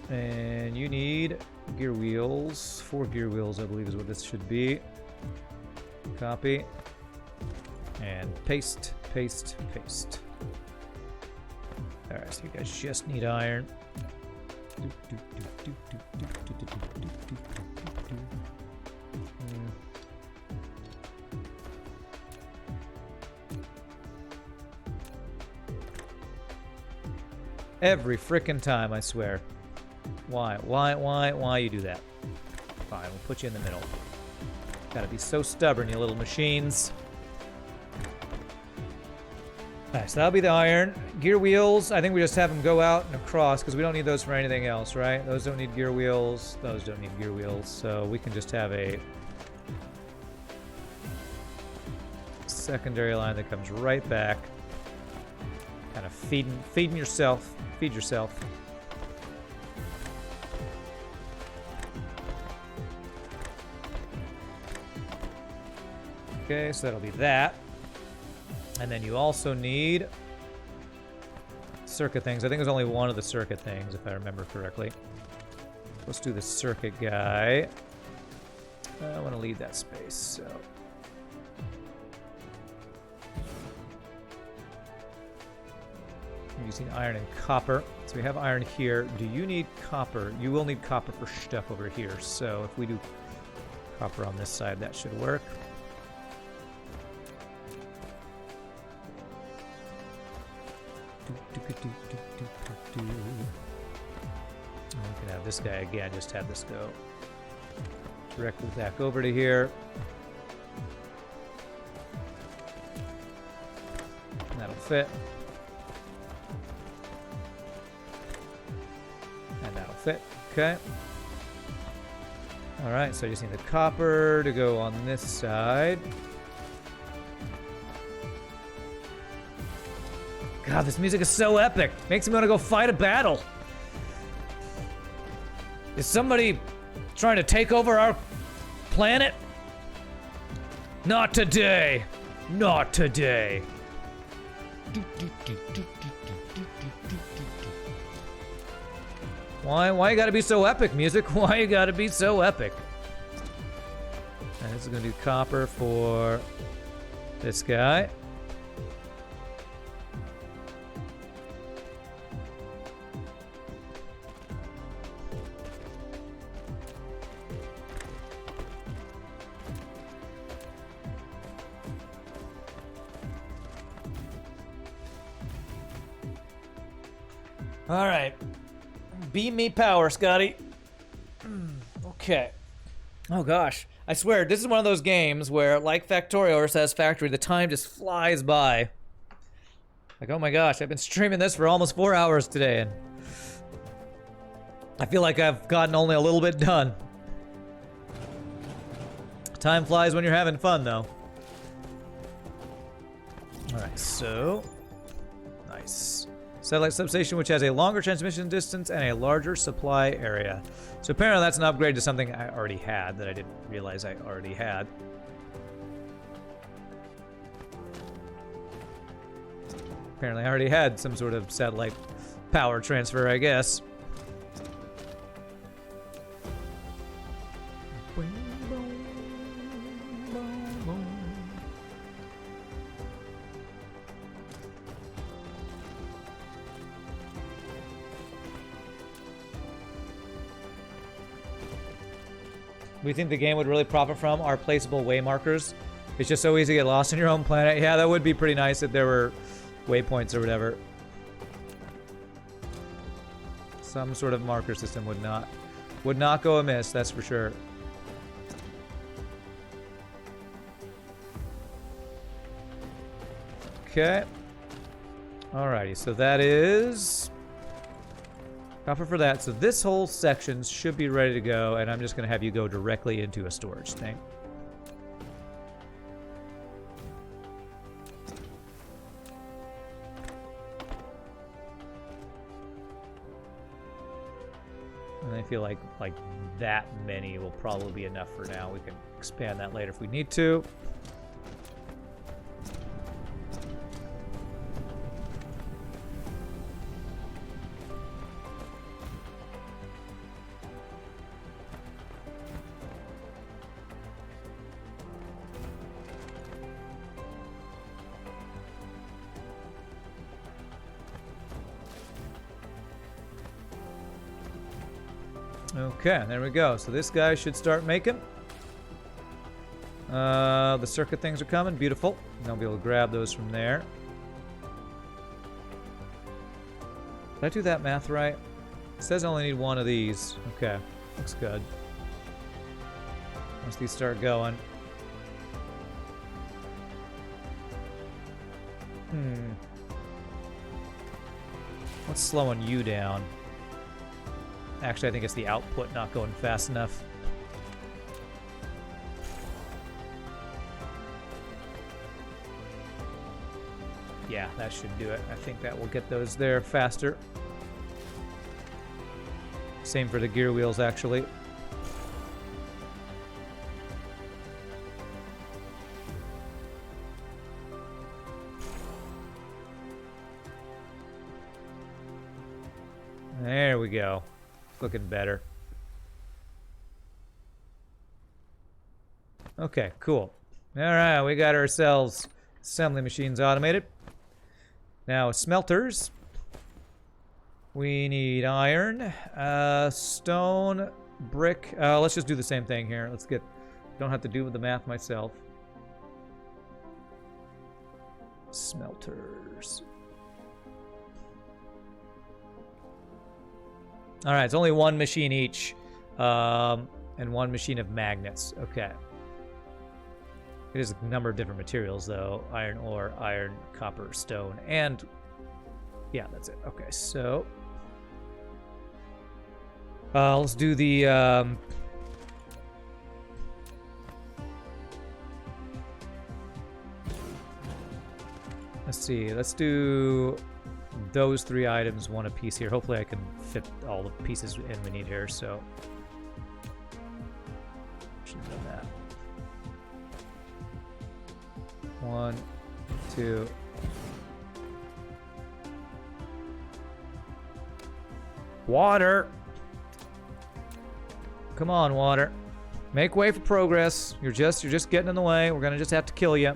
And you need gear wheels. 4 gear wheels, I believe, is what this should be. Copy. And paste, paste, paste. Alright, so you guys just need iron. Every frickin' time, I swear. Why you do that? Fine, we'll put you in the middle. Gotta be so stubborn, you little machines. Alright, so that'll be the iron. Gear wheels, I think we just have them go out and across, because we don't need those for anything else, right? Those don't need gear wheels. Those don't need gear wheels, so we can just have a secondary line that comes right back. Kind of feeding yourself. Feed yourself. Okay, so that'll be that. And then you also need circuit things. I think there's only one of the circuit things, if I remember correctly. Let's do the circuit guy. I want to leave that space, so... I'm using iron and copper. So we have iron here. Do you need copper? You will need copper for stuff over here. So if we do copper on this side, that should work. And we can have this guy again, just have this go directly back over to here. And that'll fit. And that'll fit. Okay. Alright, so I just need the copper to go on this side. God, this music is so epic. Makes me want to go fight a battle. Is somebody trying to take over our planet? Not today. Not today. Why you gotta be so epic, music? Why you gotta be so epic? And this is gonna do copper for this guy. All right. Beam me power, Scotty. Okay. Oh, gosh. I swear, this is one of those games where, like Factorio or Satisfactory, the time just flies by. Like, oh my gosh, I've been streaming this for almost 4 hours today, and I feel like I've gotten only a little bit done. Time flies when you're having fun, though. All right, so... Nice. Satellite substation, which has a longer transmission distance and a larger supply area. So apparently that's an upgrade to something I already had that I didn't realize I already had. Apparently I already had some sort of satellite power transfer, I guess. We think the game would really profit from are placeable way markers. It's just so easy to get lost on your own planet. Yeah, that would be pretty nice if there were waypoints or whatever. Some sort of marker system would not go amiss, that's for sure. Okay. Alrighty, so that is copper for that. So this whole section should be ready to go, and I'm just going to have you go directly into a storage tank. And I feel like that many will probably be enough for now. We can expand that later if we need to. Okay, there we go. So this guy should start making. The circuit things are coming. Beautiful. And I'll be able to grab those from there. Did I do that math right? It says I only need one of these. Okay, looks good. Once these start going. What's slowing you down? Actually, I think it's the output not going fast enough. Yeah, that should do it. I think that will get those there faster. Same for the gear wheels, actually. There we go. Looking better. Okay, cool. Alright, we got ourselves assembly machines automated. Now, smelters. We need iron, stone, brick. Let's just do the same thing here. Let's get... Don't have to do with the math myself. Smelters. Alright, it's only one machine each. And one machine of magnets. Okay. It is a number of different materials, though. Iron ore, iron, copper, stone, and... Yeah, that's it. Okay, so... let's do the... Let's see. Let's do those 3 items, one a piece here. Hopefully I can fit all the pieces in we need here, so... Should have done that. 1, 2... Water! Come on, water. Make way for progress. You're just getting in the way. We're gonna just have to kill you.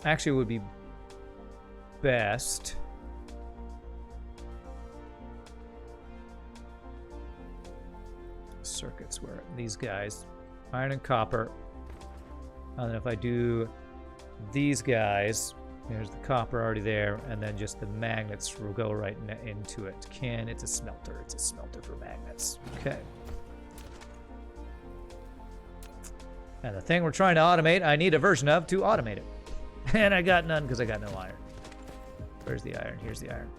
Actually, it would be best. Circuits where these guys, iron and copper. And then if I do these guys, there's the copper already there, and then just the magnets will go right into it. It's a smelter. It's a smelter for magnets. Okay. And the thing we're trying to automate, I need a version of to automate it. And I got none because I got no iron. Where's the iron? Here's the iron.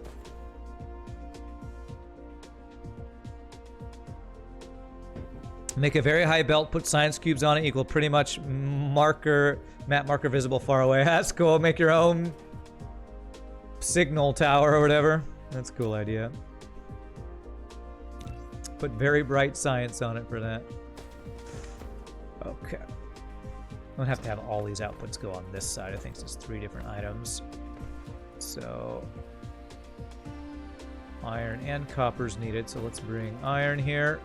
Make a very high belt, put science cubes on it, equal pretty much map marker visible far away. That's cool. Make your own signal tower or whatever. That's a cool idea. Put very bright science on it for that. Okay. I'm gonna have to have all these outputs go on this side. I think it's 3 different items. So iron and copper's needed, so let's bring iron here.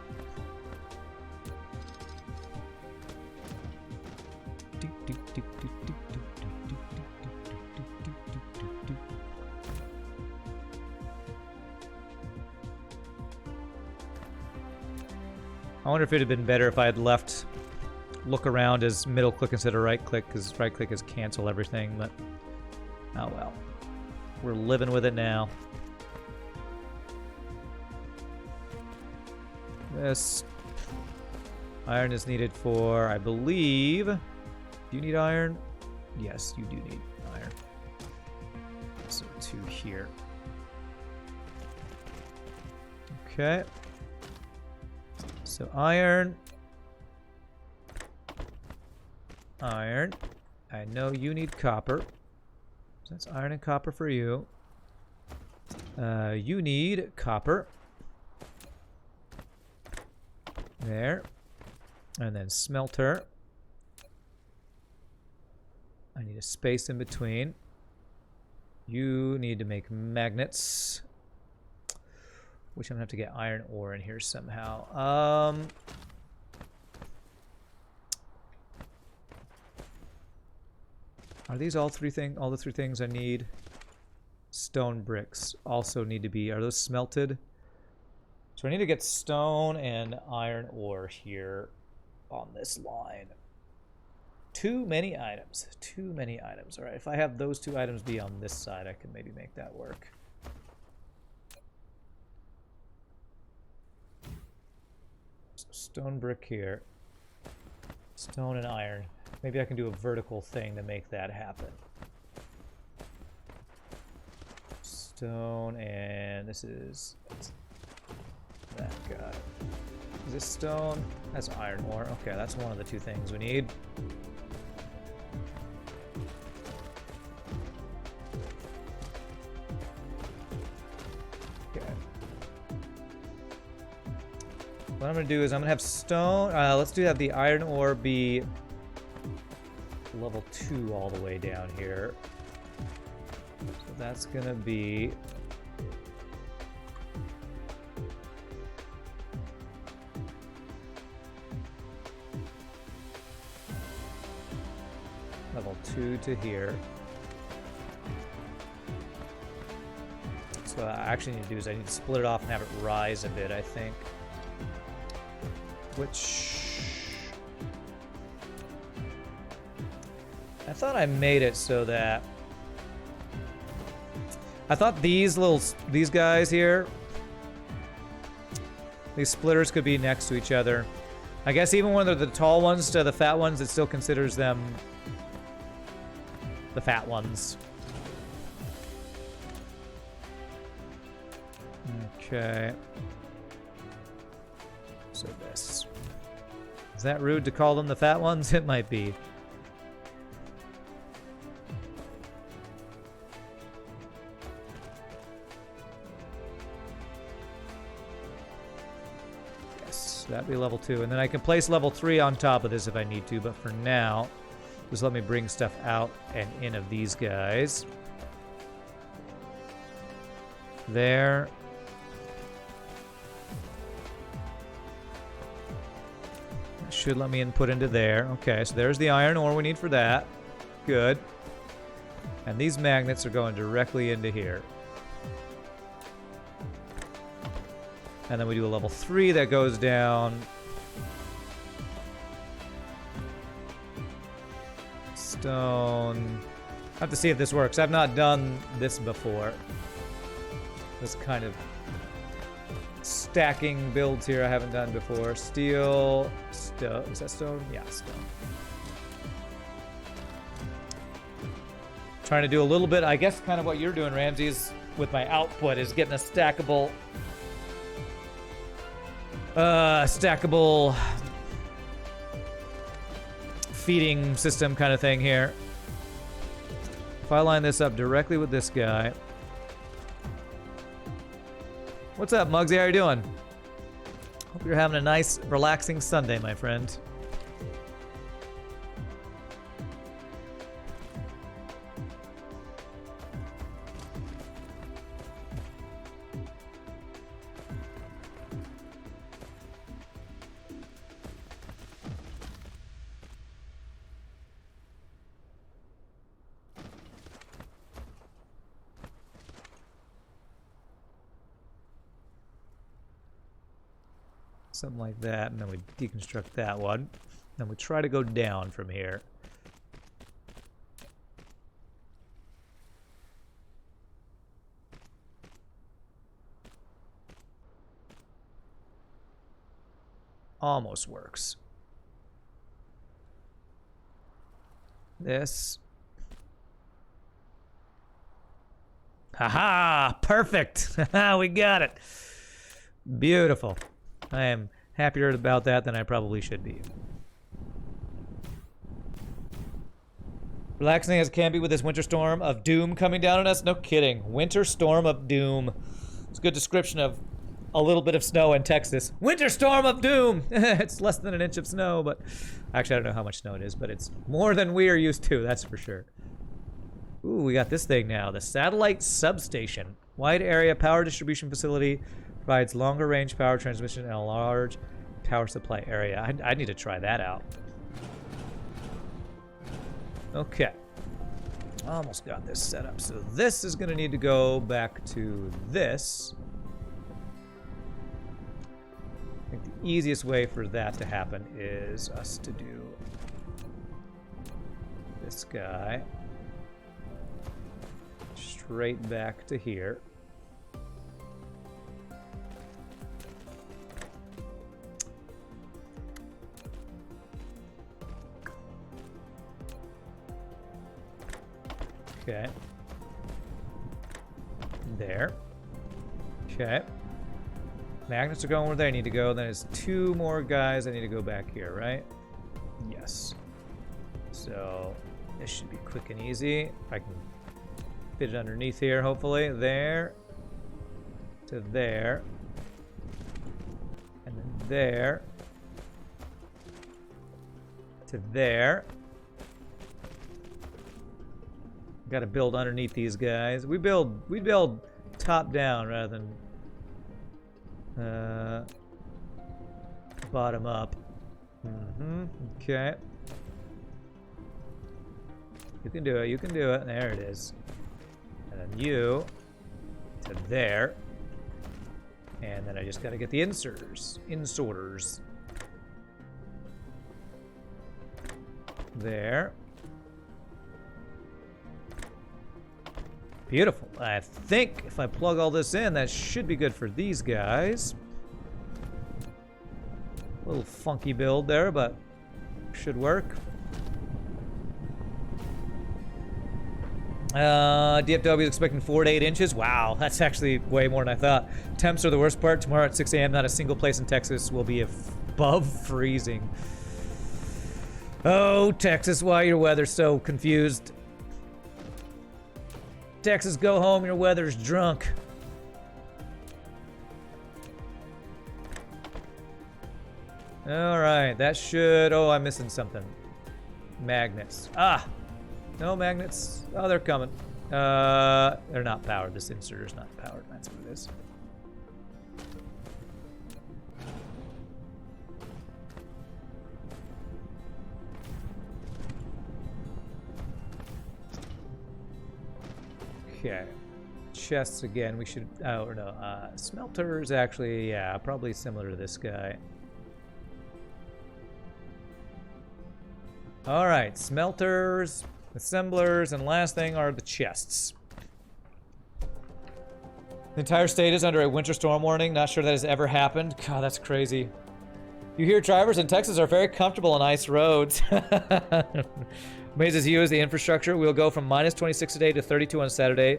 I wonder if it had been better if I had left look around as middle click instead of right click, because right click is cancel everything, but oh well. We're living with it now. This iron is needed for, I believe... Do you need iron? Yes, you do need iron. So 2 here. Okay. So iron. Iron. I know you need copper. So that's iron and copper for you. You need copper. There. And then smelter. I need a space in between. You need to make magnets. Which I'm gonna have to get iron ore in here somehow. Are these all the 3 things I need? Stone bricks also need to be, are those smelted? So I need to get stone and iron ore here on this line. Too many items. Too many items. All right, if I have those 2 items be on this side, I can maybe make that work. So stone brick here. Stone and iron. Maybe I can do a vertical thing to make that happen. Stone and this is that guy. Is this stone? That's iron ore. Okay, that's one of the 2 things we need. Okay. What I'm gonna do is I'm gonna have stone. Let's do have the iron ore be level 2 all the way down here. So that's gonna be level 2 to here. So what I actually need to do is I need to split it off and have it rise a bit, I think. Which I thought I made it so that I thought these guys here, these splitters could be next to each other. I guess even when they're the tall ones to the fat ones, it still considers them the fat ones. Okay. So this. Is that rude to call them the fat ones? It might be. Yes, that'd be level 2. And then I can place level 3 on top of this if I need to, but for now, just let me bring stuff out and in of these guys. There. Should let me input into there. Okay, so there's the iron ore we need for that. Good. And these magnets are going directly into here. And then we do a level 3 that goes down. Stone. I have to see if this works. I've not done this before. This kind of stacking builds here I haven't done before. Steel. Is that stone? Yeah, stone. Trying to do a little bit, I guess kind of what you're doing, Ramsey, is with my output is getting a stackable feeding system kind of thing here. If I line this up directly with this guy. What's up, Muggsy? How you doing? Hope you're having a nice, relaxing Sunday, my friend. Something like that, and then we deconstruct that one. Then we try to go down from here. Almost works. This. Haha! Perfect! We got it! Beautiful. I am happier about that than I probably should be. Relaxing as can be with this winter storm of doom coming down on us? No kidding. Winter storm of doom. It's a good description of a little bit of snow in Texas. Winter storm of doom! It's less than an inch of snow, but... Actually, I don't know how much snow it is, but it's more than we are used to, that's for sure. Ooh, we got this thing now. The satellite substation. Wide area power distribution facility. Provides longer range power transmission in a large power supply area. I need to try that out. Okay. Almost got this set up. So this is going to need to go back to this. I think the easiest way for that to happen is us to do this guy straight back to here. Okay. There. Okay. Magnets are going where they need to go. Then there's 2 more guys that need to go back here, right? Yes. So this should be quick and easy. I can fit it underneath here, hopefully. There. To there. And then there. To there. Got to build underneath these guys. We build top down rather than bottom up. Okay. You can do it. You can do it. There it is. And then you to there. And then I just got to get the inserters. There. Beautiful. I think if I plug all this in, that should be good for these guys. A little funky build there, but should work. DFW is expecting 4 to 8 inches. Wow, that's actually way more than I thought. Temps are the worst part. Tomorrow at 6 a.m., not a single place in Texas will be above freezing. Oh, Texas, why your weather's so confused? Texas, go home, your weather's drunk. Alright, that should... Oh, I'm missing something. Magnets. Ah! No magnets. Oh, they're coming. They're not powered. This inserter's not powered. That's what it is. Okay. Chests again. We should... Oh, or no. Smelters, actually, yeah, probably similar to this guy. Alright, smelters, assemblers, and last thing are the chests. The entire state is under a winter storm warning. Not sure that has ever happened. God, that's crazy. You hear drivers in Texas are very comfortable on ice roads. Amazes you as the infrastructure. We'll go from minus 26 today to 32 on Saturday.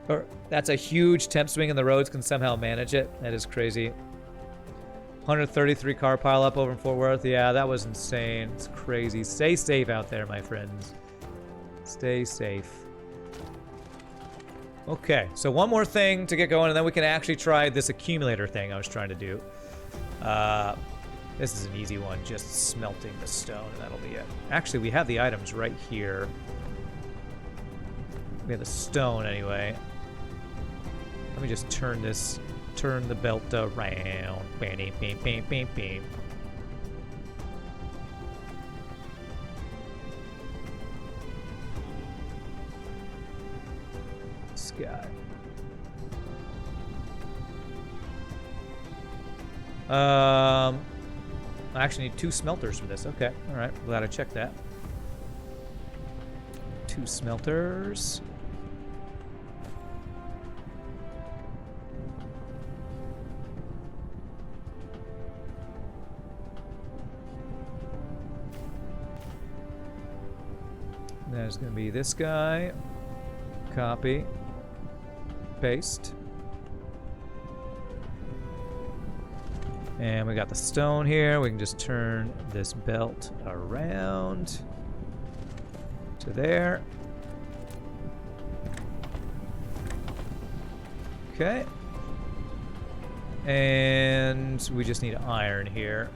Or that's a huge temp swing and the roads can somehow manage it. That is crazy. 133 car pileup over in Fort Worth. Yeah, that was insane. It's crazy. Stay safe out there, my friends. Stay safe. Okay, so one more thing to get going, and then we can actually try this accumulator thing I was trying to do. This is an easy one, just smelting the stone, and that'll be it. Actually, we have the items right here. We have the stone, anyway. Let me just turn the belt around. Bam, bam, bam, bam, bam. This guy. I actually need 2 smelters for this. Okay, all right. Glad I checked that. 2 smelters. There's going to be this guy. Copy. Paste. And we got the stone here. We can just turn this belt around to there. Okay. And we just need iron here.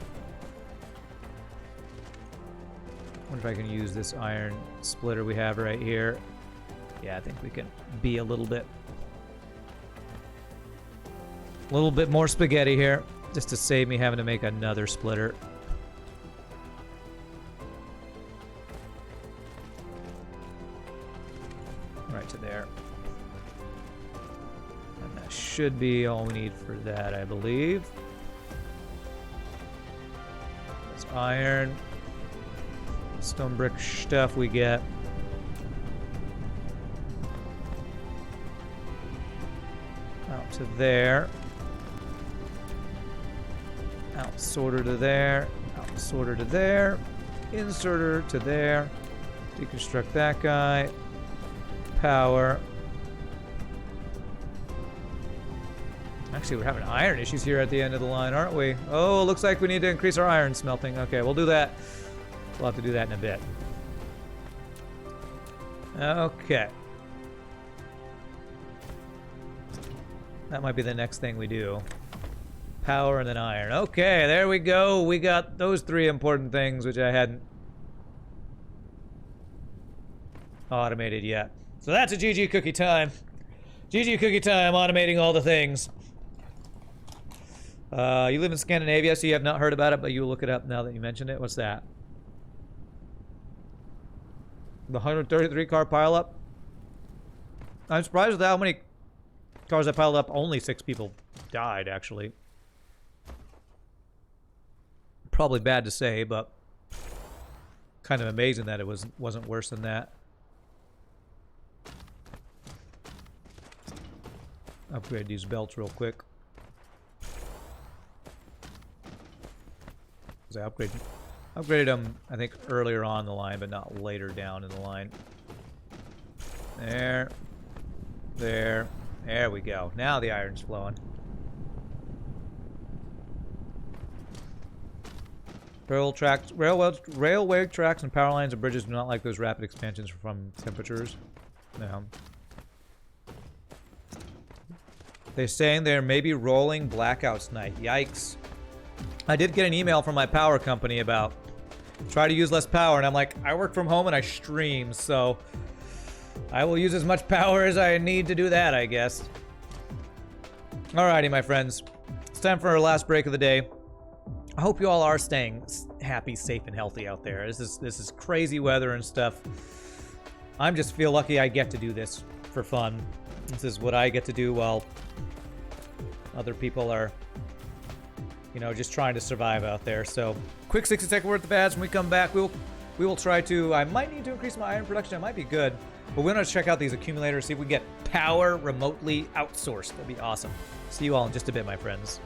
Wonder if I can use this iron splitter we have right here. Yeah, I think we can be a little bit more spaghetti here, just to save me having to make another splitter. Right to there. And that should be all we need for that, I believe. There's iron. Stone brick stuff we get. Out to there. Out sorter to there. Out sorter to there. Inserter to there. Deconstruct that guy. Power. Actually, we're having iron issues here at the end of the line, aren't we? Oh, looks like we need to increase our iron smelting. Okay, we'll do that. We'll have to do that in a bit. Okay. That might be the next thing we do. Power and then iron. Okay, there we go. We got those 3 important things, which I hadn't automated yet. So that's a GG cookie time. GG cookie time, automating all the things. You live in Scandinavia, so you have not heard about it, but you will look it up now that you mentioned it. What's that? The 133 car pileup? I'm surprised with how many cars that piled up. Only 6 people died, actually. Probably bad to say, but kind of amazing that it wasn't worse than that. Upgrade these belts real quick. I upgraded them, I think, earlier on the line, but not later down in the line. There. There. There we go. Now the iron's flowing. Railway tracks and power lines and bridges do not like those rapid expansions from temperatures. No. They're saying there may be rolling blackouts tonight. Yikes. I did get an email from my power company about try to use less power, and I'm like, I work from home and I stream, so I will use as much power as I need to do that, I guess. Alrighty, my friends. It's time for our last break of the day. I hope you all are staying happy, safe, and healthy out there. This is crazy weather and stuff. I just feel lucky I get to do this for fun. This is what I get to do while other people are, you know, just trying to survive out there. So, quick 60-second word at the pads. When we come back, we will try to. I might need to increase my iron production. It might be good, but we're gonna check out these accumulators, see if we can get power remotely outsourced. That'd be awesome. See you all in just a bit, my friends.